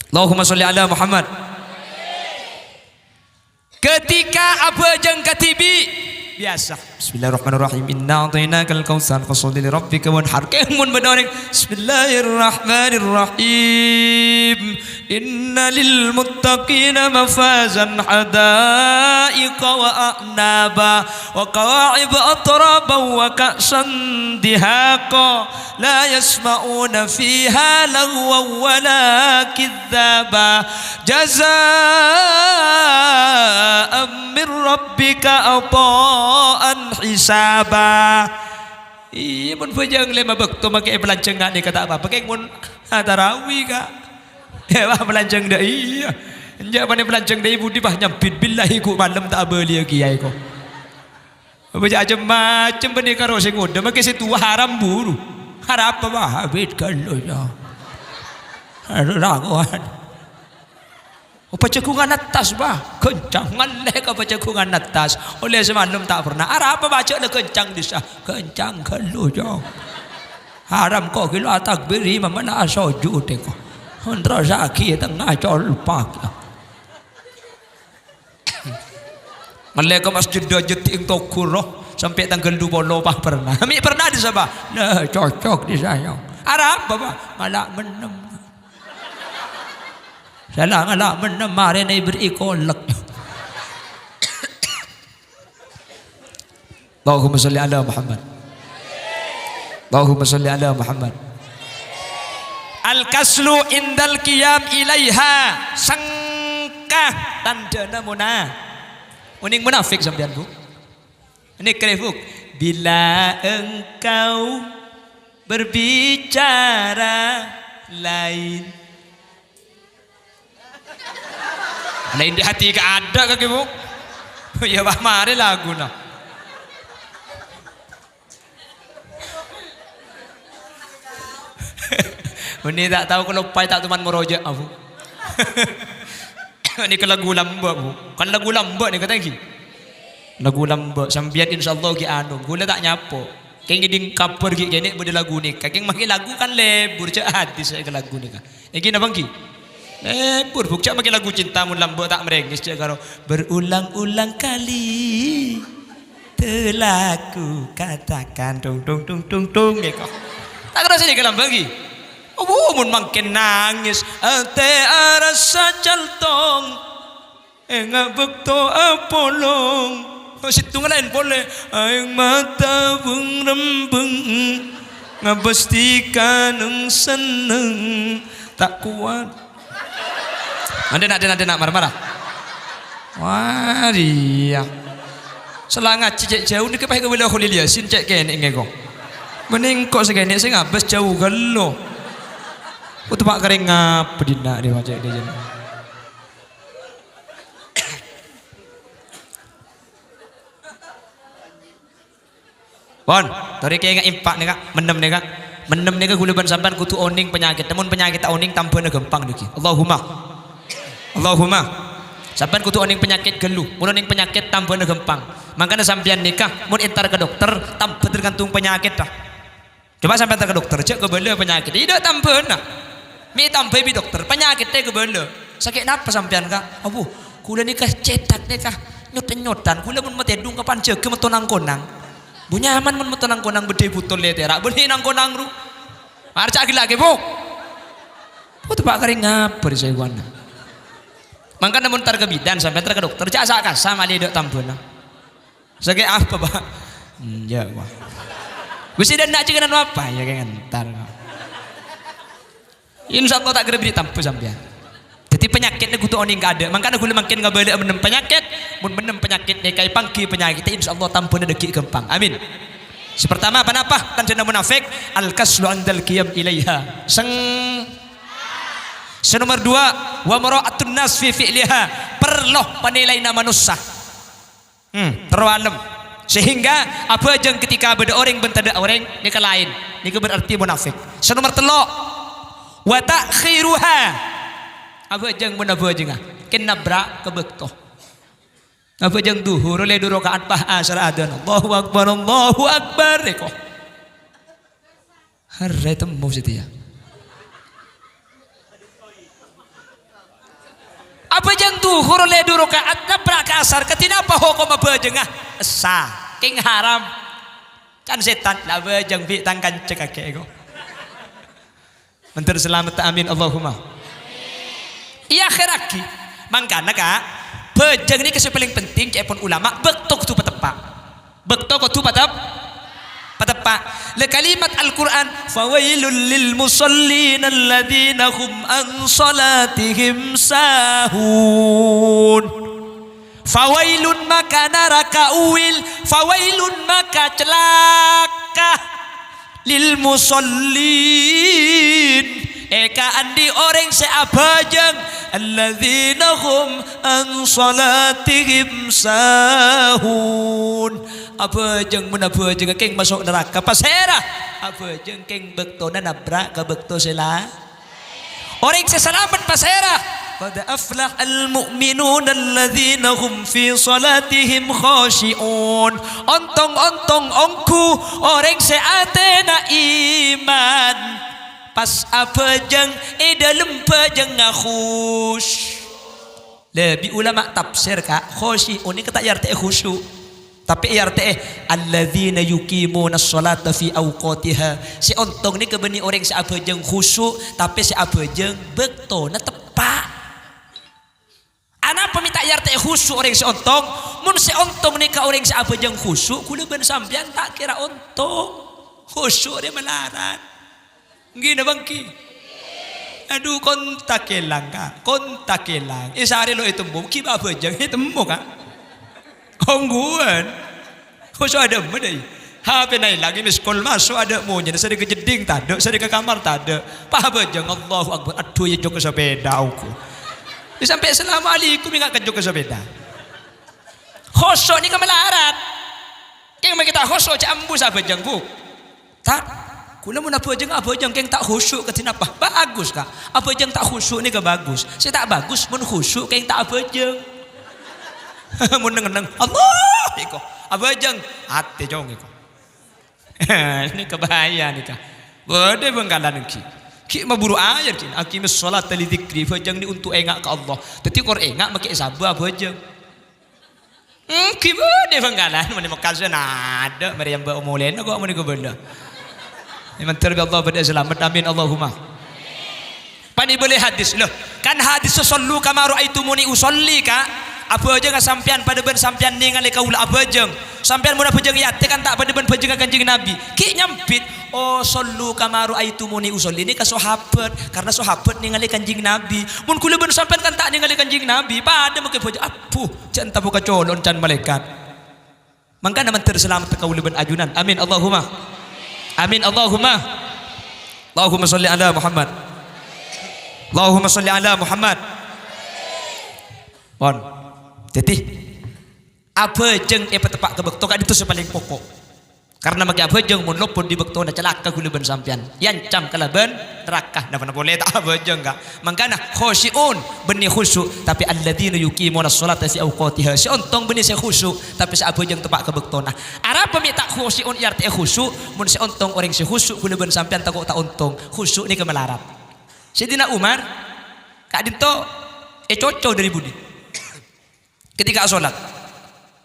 Allahumma sholli ala Muhammad ketika apa jeng katibi biasa bismillahirrahmanirrahim inna a'tainakal kautsar fasholli li rabbika wanhar kemun bedoring bismillahirrahmanirrahim inna lil muttaqina mafazan hadaiqa wa a'naba wa qawa'ib atraba wa ka'san dihaqa la yasma'una fiha lagwa wa la kidzaba jazaa'an min rabbika ataan hisaba iya mun pejang lema bekto make belanceng ni kata apa pakai mun tarawih ka ya belanceng dah iya enja pane belanceng dah ibu di bah nyampit billahi ku malam tak beli kiai ko baca aja macam bani karo sing udah make situ haram buru harap apa habis kalau ya raguan pacakungan atas bah kencang ngaleh ke pacakungan atas oleh semalam tak pernah arah apa baca le kencang disah kencang kalau jauh haram kok kilo takbiri mana soju teko hendra zaki tengah col pak ngaleh ke masjid jeting tokuroh sampai tanggal 20 bah pernah mi pernah di Sabah nah cocok di saya arah apa bah malak menem salah ngalah menemari ni beri kolak Allahumma sholli ala Muhammad Allahumma sholli ala Muhammad al-kaslu indal qiyam ilaiha sangkah tandana munah uning munafik sampean bu ini kerefuk bila engkau berbicara lain lain di hati ke ada kaki bu ya bah mari lagu nah ini tak tahu kalau pai tak teman merojak aku ini ke lagu lamba bu kan lagu lamba ni kata lagi lagu lamba sambian insyaallah ki anu gula tak nyapo keng ngiding kaper ki gene bede lagu ni keng maki lagu kan lebur cak hati saya ke lagu ni kan iki na bangki lebur bukcak maki lagu cinta mun lamba tak merengis cak karo berulang-ulang kali telah ku katakan tung tung tung tung tung ya kok tak kira sini ke lamba lagi oh mun makin nangis ate arasa jaltong enggak bekto apolong situ ngalain boleh aing mata beng rembeng ngabestikan ng seneng tak kuat ada nak marah-marah wah dia selangat cicek jauh ni kepai ke wilayah Khalil Yasin cek kene ngeko mending kok segene sing ngabes jauh gelo utu pak kering ngap dina dia macam dia jen Bon, tadi kayak impak nih kak, menem nih kak gula ban sampan kutu oning penyakit, namun penyakit oning tanpa gempang nih. Allahumma, sampan kutu oning penyakit gelu, mun oning penyakit tanpa gempang. Makanya sampian nikah, mun entar ke dokter tanpa tergantung penyakit dah. Coba sampai ke dokter, cek kebela penyakit. Tidak tambah nak. Mi tambah bi dokter, penyakitnya kebela. Sakit napa sampean kak? Abu, kula ni kah cetak ni kah nyot-nyotan. Kula mun metedung kapan cek ke metonang konang. Bu nyaman mun metonang konang bede butol le terak. Beli nang konang ru. Marca lagi bu. Bu tepak kering ngapa di saya wana. Mangka namun tar ke bidan sampai tar ke dokter, cak sak kasam ali dok tambah nak. Sakit apa pak? Ya wah. Gusti dan nak cekanan apa ya kayak ntar. Insya Allah tak kira beri tampu sampean. Jadi penyakitnya kutu oning gak ada. Makanya gula makin gak boleh menem penyakit. Mun menem penyakit ni kai pangki penyakit. Insya Allah tampuna deki gempang. Amin. Sepertama apa napa? Tanda munafik al kaslu andal qiyam ilaiha. Senomor 2 wa mara'atun nas fi fi'liha. Perloh penilaian manusia. Terwalem. Sehingga apa jeng ketika beda orang bentada orang ni ke lain ni ke berarti munafik. Senomor 3 wa ta'khiruha. Apa jeng mun apa jeng ken nabrak ke bektoh. Apa jeng duhur le 2 rakaat bah asar adzan Allahu akbar reko. Harre temu situ ya. Apa jeng duhur le 2 rakaat nabrak ke asar ketina apa hukum apa jeng sah king haram kan setan lah bejeng bi tangkan cekake ego mentur selamat amin Allahumma iya akhiraki mangkana kak bejeng ini kesih paling penting cepon ulama bektok tu patepak bektok tu patepak le kalimat Al-Quran fawailul lil musallin alladzina hum an salatihim sahun. Fawailun maka neraka uwil, fawailun maka celaka lil musallin eka andi orang seabajeng alladzina hum an salatihim sahun. Abajeng mun abajeng keng masuk neraka pasera abajeng keng bektona nabrak ke bekto sela orang seselamat pasera. Qad aflah al-mu'minun alladzina hum fi salatihim khashi'un. Ontong-ontong ongku orang seatena iman pas apa jeng dalam pajeng khusyuk. Lebih ulama tafsir kak khashi'un ini kata arti khusyuk. Tapi arti alladzina yuqimuna sholata fi awqatiha. Si ontong ni kebeni orang se apa jeng khusyuk tapi si apa jeng bektona tepat. Anak peminta yarte khusyuk orang seontong, mun seontong ni ka orang seapa jeng khusyuk, kula ben sampean tak kira ontong, khusyuk dia melarat, gini bangki, aduh kontak kelang kak, kontak kelang, isari lo itu mu, kiba apa jeng itu mu kak, ongguan, khusyuk ada mu deh, HP naik lagi miskol masuk ada mu, jadi sering ke jeding tak ada, sering ke kamar tak ada, apa jeng Allahu Akbar, aduh ya jok sepeda aku. Sampai assalamualaikum ingat kejok ke sepeda. Khosok ni kemelarat. Keng kita khosok cak ambus apa jeng bu? Tak. Kula mun apa jeng keng tak khusyuk ketina apa? Bagus kak. Apa jeng tak khusyuk ni ke bagus. Saya tak bagus mun khusyuk keng tak apa jeng. Mun neng Allah iko. Apa jeng hati jong iko. Ini kebahaya ni kak. Bode bengkalan ki. Ki maburu ayat kin aqimis sholata li dzikri fajang ni untuk engak ke Allah. Dadi kor engak make sabar bajang. Ki bode banggalan mun makasan ada Maryam ba umulena kok mun benda. Iman terbi Allah pada selamat amin Allahumma. Pani boleh hadis loh. Kan hadis sallu kama raaitumuni usolli ka. Apa aja sampean pada ben sampean ningali kaula apa aja. Sampean mun apa jeung ya kan tak pada ben panjenengan Kanjeng Nabi. Ki nyampit oh sallu kama raaitumuni usolli ini ka sahabat karena sahabat ningali Kanjeng Nabi. Mun kula ben sampean kan tak ningali Kanjeng Nabi pada make bojo apuh jan tabu kacolon can malaikat. Mangkana man terselamat kaula ben ajunan. Amin Allahumma. Amin Allahumma. Allahumma sholli ala Muhammad. Allahumma sholli ala Muhammad. Bon. Jadi apa jeng tepak ke bekto kan itu paling pokok. Karena magi abajeng mun lopon di bektona celaka kula ben sampean. Yancam kalaban neraka da boleh tak abajeng ka. Mangkana khusyiun benih khusyuk tapi alladzina yuqimuna sholata fi awqatiha. Si ontong benih se khusyuk tapi sa abajeng tepak ke bektona. Arapa mi tak khusyiun arti khusyuk mun si ontong orang si khusyuk kula ben sampean takok tak ontong. Khusyuk ni kemelarat. Sayyidina Umar kak dinto cocok dari budi. Ketika salat.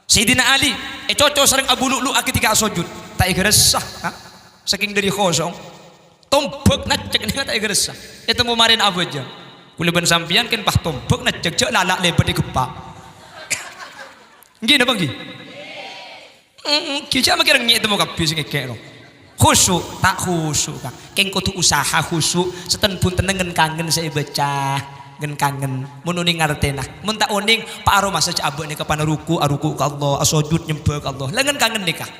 Sayyidina Ali cocok sering Abu Lu'lu' ketika sujud. Tak igeresah, saking dari kosong, tombok nacek ni tak igeresah. Itu mau marin apa aja. Kuliban sampian kan pah tombok nacek cek lalak lebat di kepak. Gini bang gini. Kita makir ngi itu mau kapis ngekek no. Khusyuk tak khusyuk kan. Keng kutu usaha khusyuk. Seten pun tenengen kangen saya baca. Gen kangen mununing ngartena mun tak oning pak aroma saja abek nika pana ruku aruku ke Allah asujud nyembah ke Allah lengan kangen nikah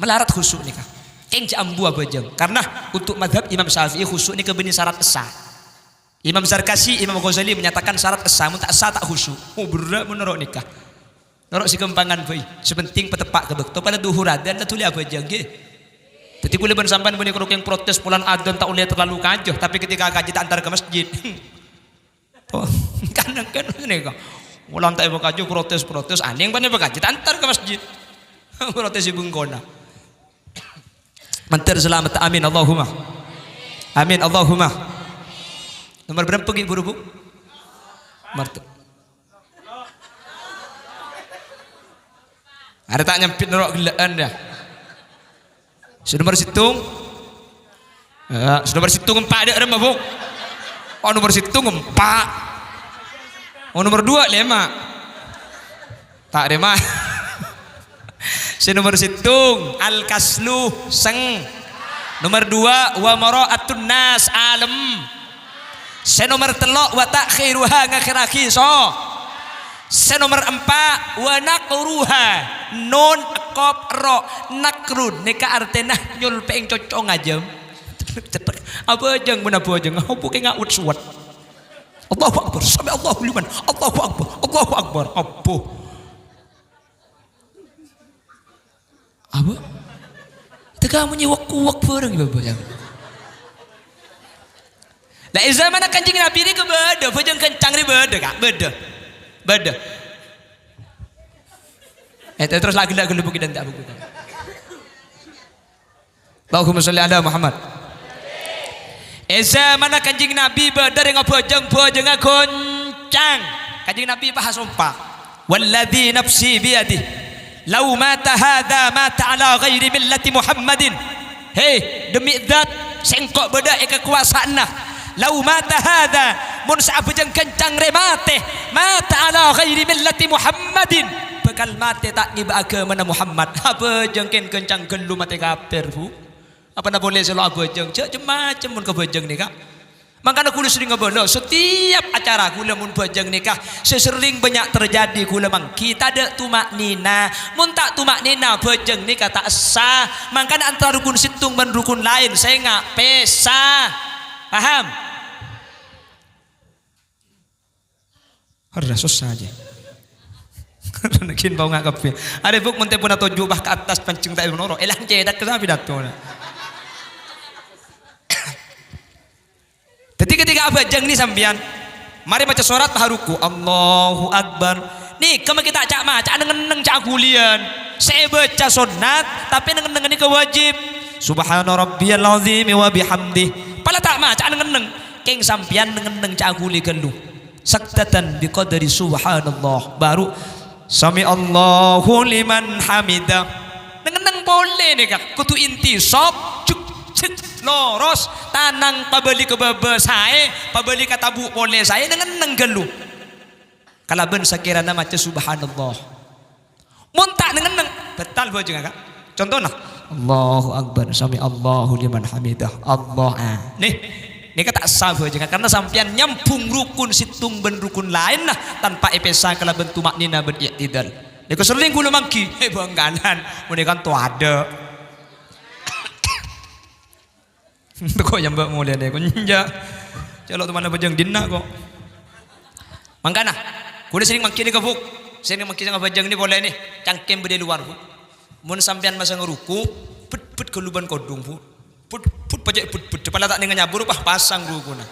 melarat khusyuk nikah keng jambu abajeng karena untuk mazhab Imam Syafi'i khusyuk nika benih syarat esa Imam Zarkasi Imam Ghazali menyatakan syarat esa mun tak esa tak khusyuk berat menurut nikah norok si kempangan bayi sepenting petepak ke bekto pada duhur adan tuli abajeng nggih. Jadi kuliah bersampan benih keruk yang protes pulang adzan tak boleh terlalu kajah tapi ketika kaji tak antar ke masjid kan ini kok pulang tak ibu kajah protes aneh yang banyak kaji tak antar ke masjid protes ibu ngkona mantar selamat amin Allahumma amin Allahumma nomor berapa pergi buru-buru marta ada tak nyempit nerok gelaan dah. Sudah bersitung, sudah bersitung 4 ada remah bu. Oh nomor situng 4. Oh nomor 2 5. Tak remah. Sudah bersitung al kaslu seng. Nomor 2 wa mara'atun nas alam. Nomor 3 wa takhiruha ngakhiraki so. Nomor 4 wa naqruha non kop ro nakrun nika artena nyul peing cocok ngajam apa jeng mana apa jeng apa ke ngaut suat Allahu akbar sami Allahu liman Allahu akbar apa tega menyiwak kuwak bareng bapak jang lah zaman kanjeng Nabi ni ke beda bajang kencang ni beda kak beda terus lagi buku dan tak buku. Allahumma sholli ala Muhammad. Mana kanjeng Nabi badar yang bojeng goncang. Kanjeng Nabi bahas sumpah. Walladzi nafsi biyadi. Law mata hadza mata ala ghairi millati Muhammadin. Hei, demi zat sengkok beda kekuasaan nah. Law mata hadza mun saabujeng kencang remate mata ala ghairi millati Muhammadin. Bekal mati tak ngiba agama Muhammad apa jengken kencang gelu mati kafir bu apa nak boleh selalu apa jeng cek macam mun kebajeng nikah makanya kula sering ngobrol setiap acara kula mun bajeng nikah sesering banyak terjadi kula mang kita ada tumak nina mun tak tumak nina bajeng nikah tak sah makanya antara rukun situng dan rukun lain saya ngak pesah paham harus susah aja Nakin bau ngak kape. Ada buk mentep pun atau jubah ke atas pancing tak menoro. Elang cedak ke sapi dato. Jadi ketika abajang ni sambian, mari baca surat haruku Allahu Akbar. Nih kama kita cak maca neng cak kulian. Saya baca sunat tapi neng ini kewajib. Subhana rabbiyal azim wa bihamdi. Pala tak maca neng keng sambian neng cak kuli gelu. Saktatan biqadri subhanallah baru Sami Allahu liman hamida. Neng boleh nih kak. Kutu inti sop cuk loros tanang pabeli ke bebe saya, pabeli kata bu boleh saya dengan nenggelu. Kalau ben sekiranya macam subhanallah. Muntak dengan neng betal bojo kak. Contohnya Allahu Akbar sami Allahu liman hamidah. Allah Nih kata sah aja karena sampean nyambung rukun situng ben rukun lain lah tanpa epesa kalau bentuk maknina ben i'tidal. Nek sering kula mangki bangganan menekan tu ada. Kok nyambak mulai deh kunja. Celok tu mana bajang dinna kok. Mangkana kula sering mangki ni ke buk. Sering mangki sama bajang ni boleh ni cangkem bede luar buk. Mun sampean masa ngeruku, put geluban kodong put pajak put depan tak dengan nyabur pasang rukuna.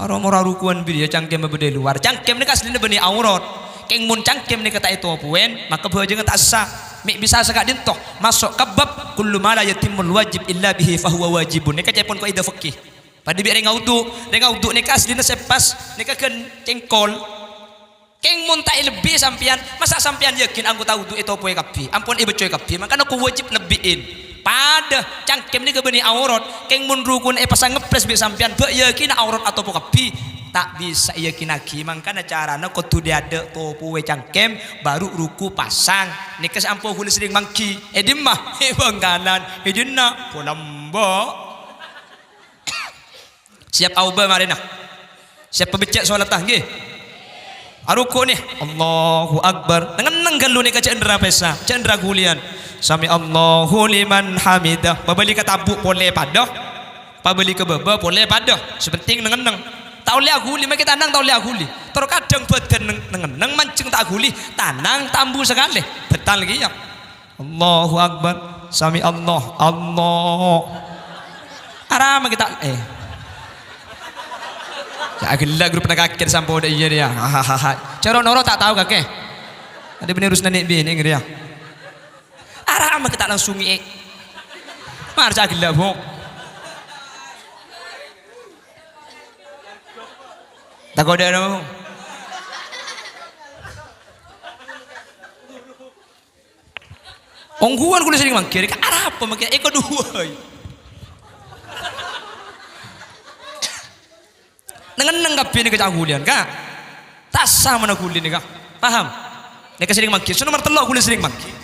Orang rukuan bidia cangkem bede luar, cangkem ni kasline beni aurat. Keng mun cangkem ni kata itu apuen, maka beujeung tak sah. Mik bisa sekak dintoh masuk kabab kullu ma la yatimul wajib illa bihi fahuwa wajibun. Ni kacepon kaidah fikih. Pada bi reng audu ni kasline sepas ni kakeun cengkol. Keng mun tak lebih sampian, masa sampian yakin anggota wudu itu apa kabeh. Ampun ibu coy kabeh, maka aku wajib lebihin. Pada cangkem ni kebeni aurat, keng mun rukun pasang ngepres bi sampian, be yakin aurat atau apa kabeh. Tak bisa yakin lagi, makanya carana kudu diada topu we cangkem baru ruku pasang. Nikah ampuh hulu sering mangki. Edimah bangkanan, edina polambo. Siap auba marina. Siap pebecek solat nggih. Aruku nih, Allahu Akbar. Dengan nenggalu nih cendera pesa, cendera gulian. Sami Allahu liman hamidah. Pabeli ke tabuk boleh padah. Pabeli ke beba boleh padah. Sepenting neng. Tahu lihat guli, mereka tanang tahu lihat guli. Terkadang badan neng mancing tak guli, tanang tambu sekali. Betal lagi ya. Allahu Akbar. Sami Allah. Aram kita Ya gila grup nak kakek sampai udah iya dia. Cara noro tak tahu kakek. Ada bener harus nenek bini dia. Aram kita langsung Marca gila bu. Tak kau ada nama. Ongguan kulit sering mangkir. Arah apa mangkir? Eko dua. Nengen kapi ni kecagulian kak. Tak sama nak kulit ni kak. Paham? Mereka sering mangkir. So nomor telok kulit sering mangkir.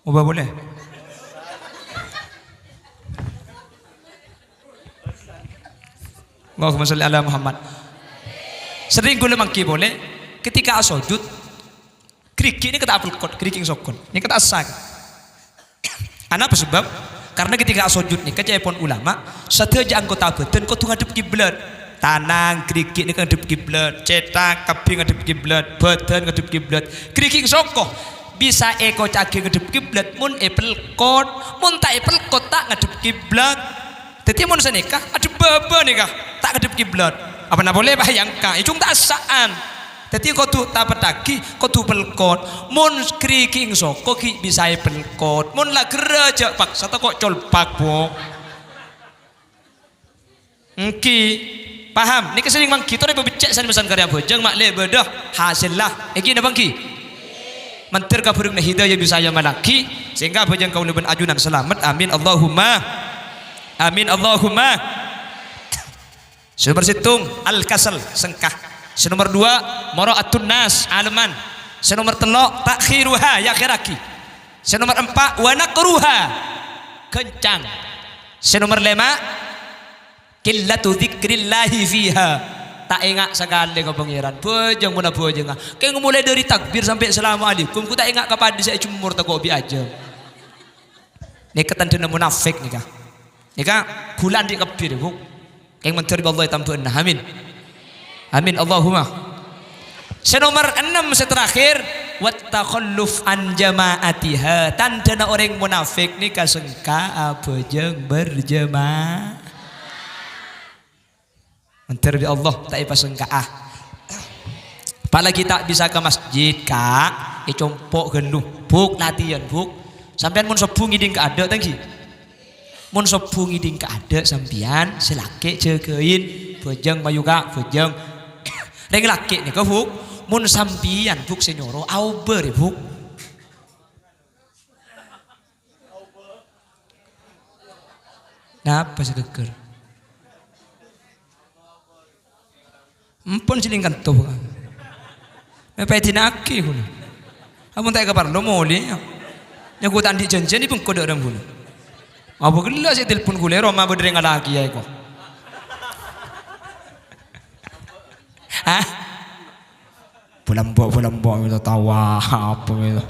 Ubah boleh? Allahumma sholli ala Muhammad. Sering gula mangki boleh ketika sujud keriki ini kata apel kot keriking sokon ini kata asak. Kenapa sebab? Karena ketika sujud ni kecepon ulama sateja anggota badan kau tu ngadep kiblat. Tanang keriki ni ngadep kiblat, cetak kapi ngadep kiblat, badan ngadep kiblat. Keriking sokon bisa eko cagi ngadep kiblat mun apel kot, mun tak apel kot tak ngadep kiblat. Tetapi mun senikah ada baba nikah tak kedep kiblat. Apa nak boleh bayangkan? Itu tak asaan. Tetapi kau tu tak petaki, kau tu pelkot. Mun kriking soko ki bisa pelkot. Mun lah gereja pak, satu kok colpak bu. Engki paham? Ni kesering mang kita ni berbicak sana pesan karya bojeng mak le bedah hasil lah. Eki nak bangki? Mentir kaburung hidayah bisa yang malaki sehingga bojeng kau lebih ajunan selamat. Amin Allahumma. Amin Allahumma. Nomor situng al-kasal sengkah. Nomor dua moro'atun nas alaman. Nomor telok takhiruha ya khiraki. Nomor empat wa naqruha kencang. Nomor lima qillatu dzikrillahi fiha. Tak ingat sekali kau pangeran. Bojong mana bojong. Kau mulai dari takbir sampai assalamualaikum. Ku tak ingat kepada saya cumur tak kopi aja. Ni ketandana munafik ni kah? Nika bulan di kebir bu, yang menteri Allah tambahan. Amin, amin Allahumma. Nomor 6 terakhir, wattakhalluf an jamaatiha. Tanda orang munafik ni kasengka bojeng berjemaah. Menteri Allah tak pasengkaah. Apalagi tak bisa ke masjid kak, compok genduh, buk latihan buk. Sampai mun sobungi ding ada tangki. Mun sobungi ding ada sampian selake cekein bojeng mayuga bojeng reng laki ni ke buk mun sampian buk senyoro au ber buk napa segeger empon silingkan tuh apa tinaki kun amun tak kaparlo moli nyaku tandi janjian ni pun kode orang bulu. Apa gila saya telepon gue Roma berdeng lagi ya kok. Hah? Pulang bawa itu tawa apa itu.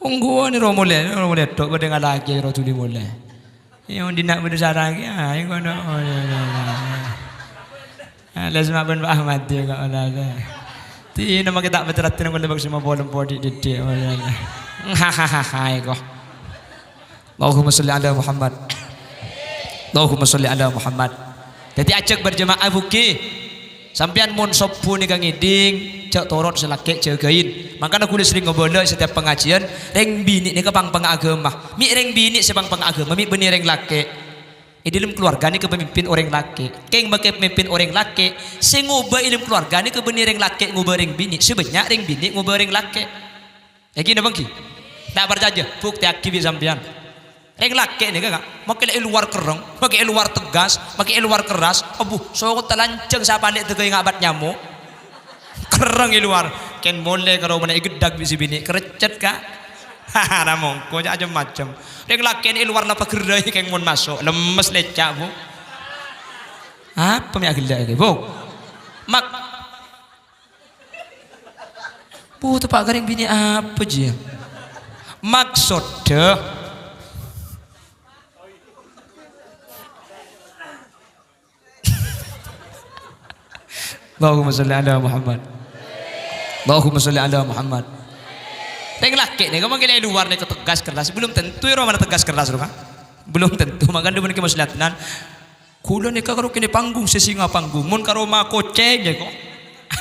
Ungguan ni Roma mulai tok berdeng lagi ya rotuli mulai. Yang dinak berdasar lagi ah yang kono. Lazim abang Ahmad dia kau ada. Ti nama kita berarti nang lebak semua bolong body dede. Hahaha kok. Allahumma sholli ala Muhammad. Allahumma sholli ala Muhammad. Jadi ajak berjemaah buki. Sampian mun sopu ni kang iding, cak torot selake jagain. Makanya aku sering ngobrol setiap pengajian, reng bini ni kepang pengagama. Mi reng bini sebang pengagama, mi beni reng lake. Dalam keluarga ni kepemimpin orang laki. Keng make pemimpin orang laki. Sing ngubah dalam keluarga ni kebeni reng laki ngubah reng bini. Sebanyak reng bini ngubah reng laki. Lagi na bangki. Tak berjaja. Bukti akibi sampian. Reng laki ni kan, makai luar kereng, makai luar tegas, makai luar keras. Abu, so aku telanceng siapa nek tegay ngabat nyamuk. Kereng luar. Ken mole karo mana gedag bisi bini kerecet ka. Hahaha mongko aja macam. Reng laki ni luar napa gerai keng mon masuk, lemes lecak bu. Apa mi agila ke bu? Mak. Bu tepak garing bini apa je? Maksud deh. Allahumma sholli ala Muhammad. Allahumma sholli ala Muhammad. Reng laki ni kamu kira luar ni ketegas keras belum tentu ya mana tegas keras kan? Belum tentu makanya dia menikah masalahnya. Kulo ni kalau kini panggung sesinga panggung, mun karo ma koceng je kok.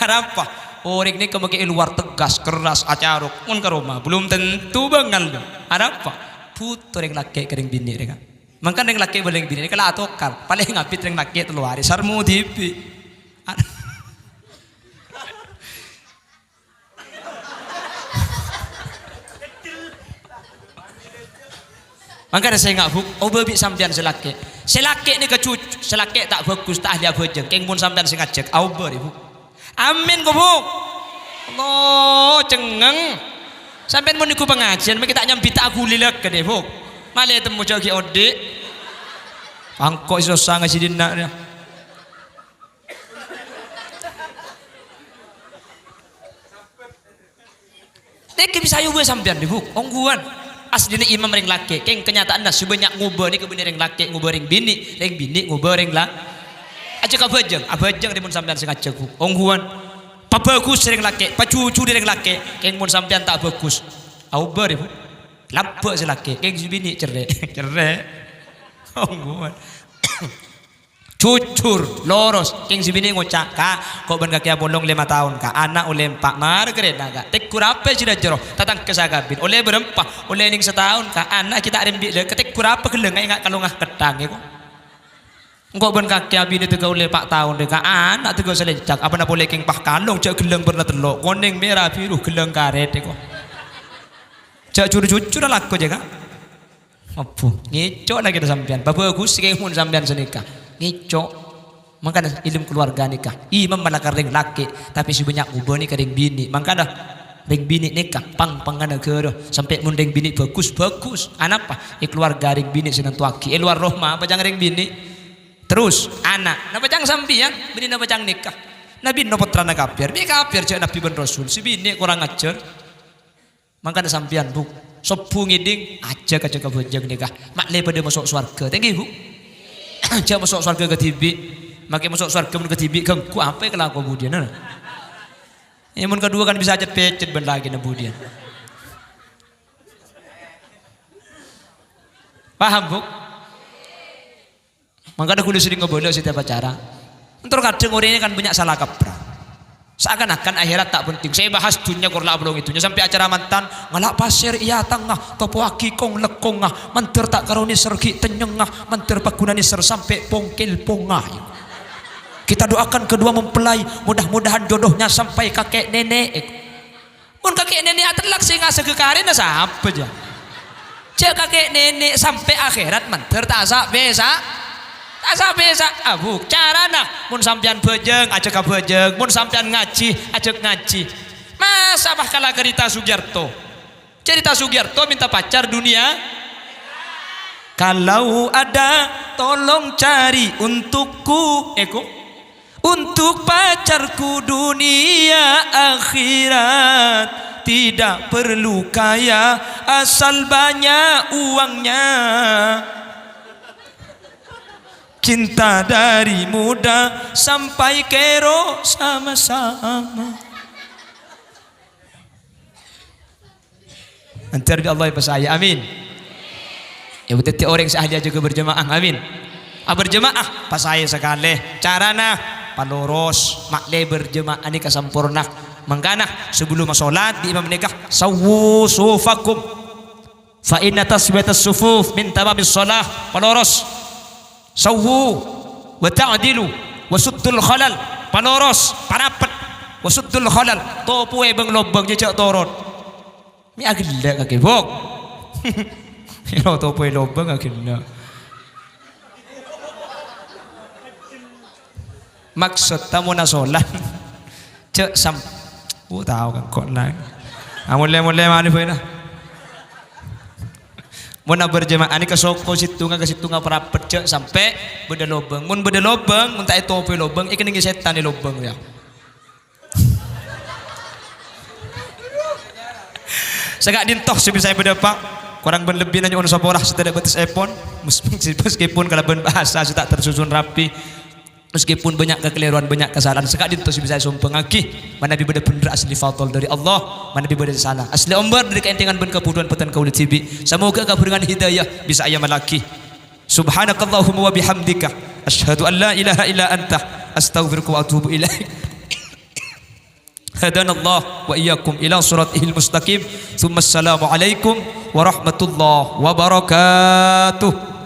Apa? Orang ni kamu kira luar tegas keras acaruk, mun karo ma belum tentu bangal. Apa? Putu reng laki kering bini reng. Makanya reng laki boleh bini ni kalau atokar paling ngapit reng laki telu hari sarmu tipi. Makanya saya ngak buk, oh babi sampean selake ni kecucu, selake tak bagus tak ahli abojeng, keng mun sampean sing ngajak, au ber ibu, amin kok buk, Allah cengeng, sampean mun iku pengajian, kita nyambi tak aku lilek ke deh buk, malah temu jogi ode, angkok iso sangat sidina dia, dek bisa ayo sampean deh buk, ongguan. Aslinya imam reng laki, keng kenyataan dah sebanyak ngubah ni kebenar reng laki, ngubah reng bini ngubah reng laki. Aja abajang di mun sampean sing ajak ku. Ongguan, pabagus reng laki, pacucu reng laki, keng mun sampean tak bagus. Au ber ibu, lapuk si laki, keng si bini cerek, ongguan. Cucur, loros, keng si bini ngocak kak, kok ben kaki bolong 5 tahun kak, anak oleh 4 mar kereta kak, tek kurapa sudah jero, tatang kesagabin, oleh berempah, oleh ning setahun kak, anak kita rembi le, ketek kurapa keleng nggak kalau ngah ketang ya kok, kok ben kaki abini tega oleh 4 tahun deh kak, anak tega selecak, apa nak boleh keng pah kalong, cak geleng pernah telok, koneng merah biru geleng karet ya kok, cak cucu dah laku je kak, apa, ngicok lagi dah sampean, bagus keng mun sampean senikah. Ngicok makanya ilmu keluarga nikah imam malah kering laki tapi si banyak ubah ni kering bini makanya ring bini nikah pang-pangan negara sampai mundeng bini bagus anak apa keluarga ring bini senang tuaki luar rohma apa jangan ring bini terus anak napa jangan sampian bini napa jangan nikah nabi no putrana kafir ni kafir cak nabi ben rasul si bini kurang ajar makanya sampian bu sopu ngiding aja ke bojeng nikah maklai pada masuk surga thank you bu. Jangan masuk surga ke TV, makin masuk surga ke TV, ganggu apa yang kelaku kemudian? Yang kedua kan bisa aja pecet ben lagi kemudian. Paham bu? Makanya aku sering ngobrol setiap acara. Entar kadang orang ini kan banyak salah kaprah. Seakan-akan akhirat tak penting. Saya bahas dunia korla belum itunya sampai acara mantan ngalak pasir iya tengah topo aki kong lekongah manter tak karuni sergi tenyengah manter pakunani ser sampai pongkil pongah. Kita doakan kedua mempelai mudah-mudahan jodohnya sampai kakek nenek. Mun kakek nenek atelak sing asa kekarin siapa aja. Cek kakek nenek sampai akhirat manter tak asa besa. Asa biasa abu cara nak mun sampean bejeng ajak ka bejeng mun sampean ngaji ajak ngaji masa bah kala cerita Sugiarto minta pacar dunia kalau ada tolong cari untukku untuk pacarku dunia akhirat tidak perlu kaya asal banyak uangnya. Cinta dari muda sampai kero sama-sama. Antar bi Allah pasaya. Amin. Ya betul orang sahdia juga berjemaah. Amin. Berjemaah pasaya sekali. Carana paloros makle berjemaah ini kesempurna. Mangkana sebelum salat di imam nikah sawu sufakum fa inna tasbiyatas sufuf min tamamis shalah. Paloros sawu wa ta'dilu wa suddul khalal. Paloros parapat wa suddul khalal. Topu bang lobang jejak torot. Mi agila kake bok. Ilo topu lobang agila. Maksud tamu na salat cek sam tahu kan kok naik. Mulai mana pun lah. Mun berjemaah ni kesoko situ nga perapet cek sampai beda lobang. Mun beda lobang, mun tak topi lobang, ikan nengi setan di lobang ya. Segak dintoh sebisa beda pak. Kurang berlebih nanya orang saporah setelah betis epon. Meskipun kalau bahasa tak tersusun rapi. Meskipun banyak kekeliruan, banyak kesalahan, sekali itu bisa sumpah ngaki. Mana bi beda bener asli fatal dari Allah, mana bi beda salah. Asli ombar dari keentengan ben kebutuhan petan kaulit tibi. Semoga kaberingan hidayah bisa ayam malaki. Subhanakallahumma wa bihamdika asyhadu an la ilaha illa anta astaghfiruka wa atubu ilaik. Hadanallah wa iyyakum ila siratihil mustaqim. Tsumma assalamu alaikum warahmatullahi wabarakatuh.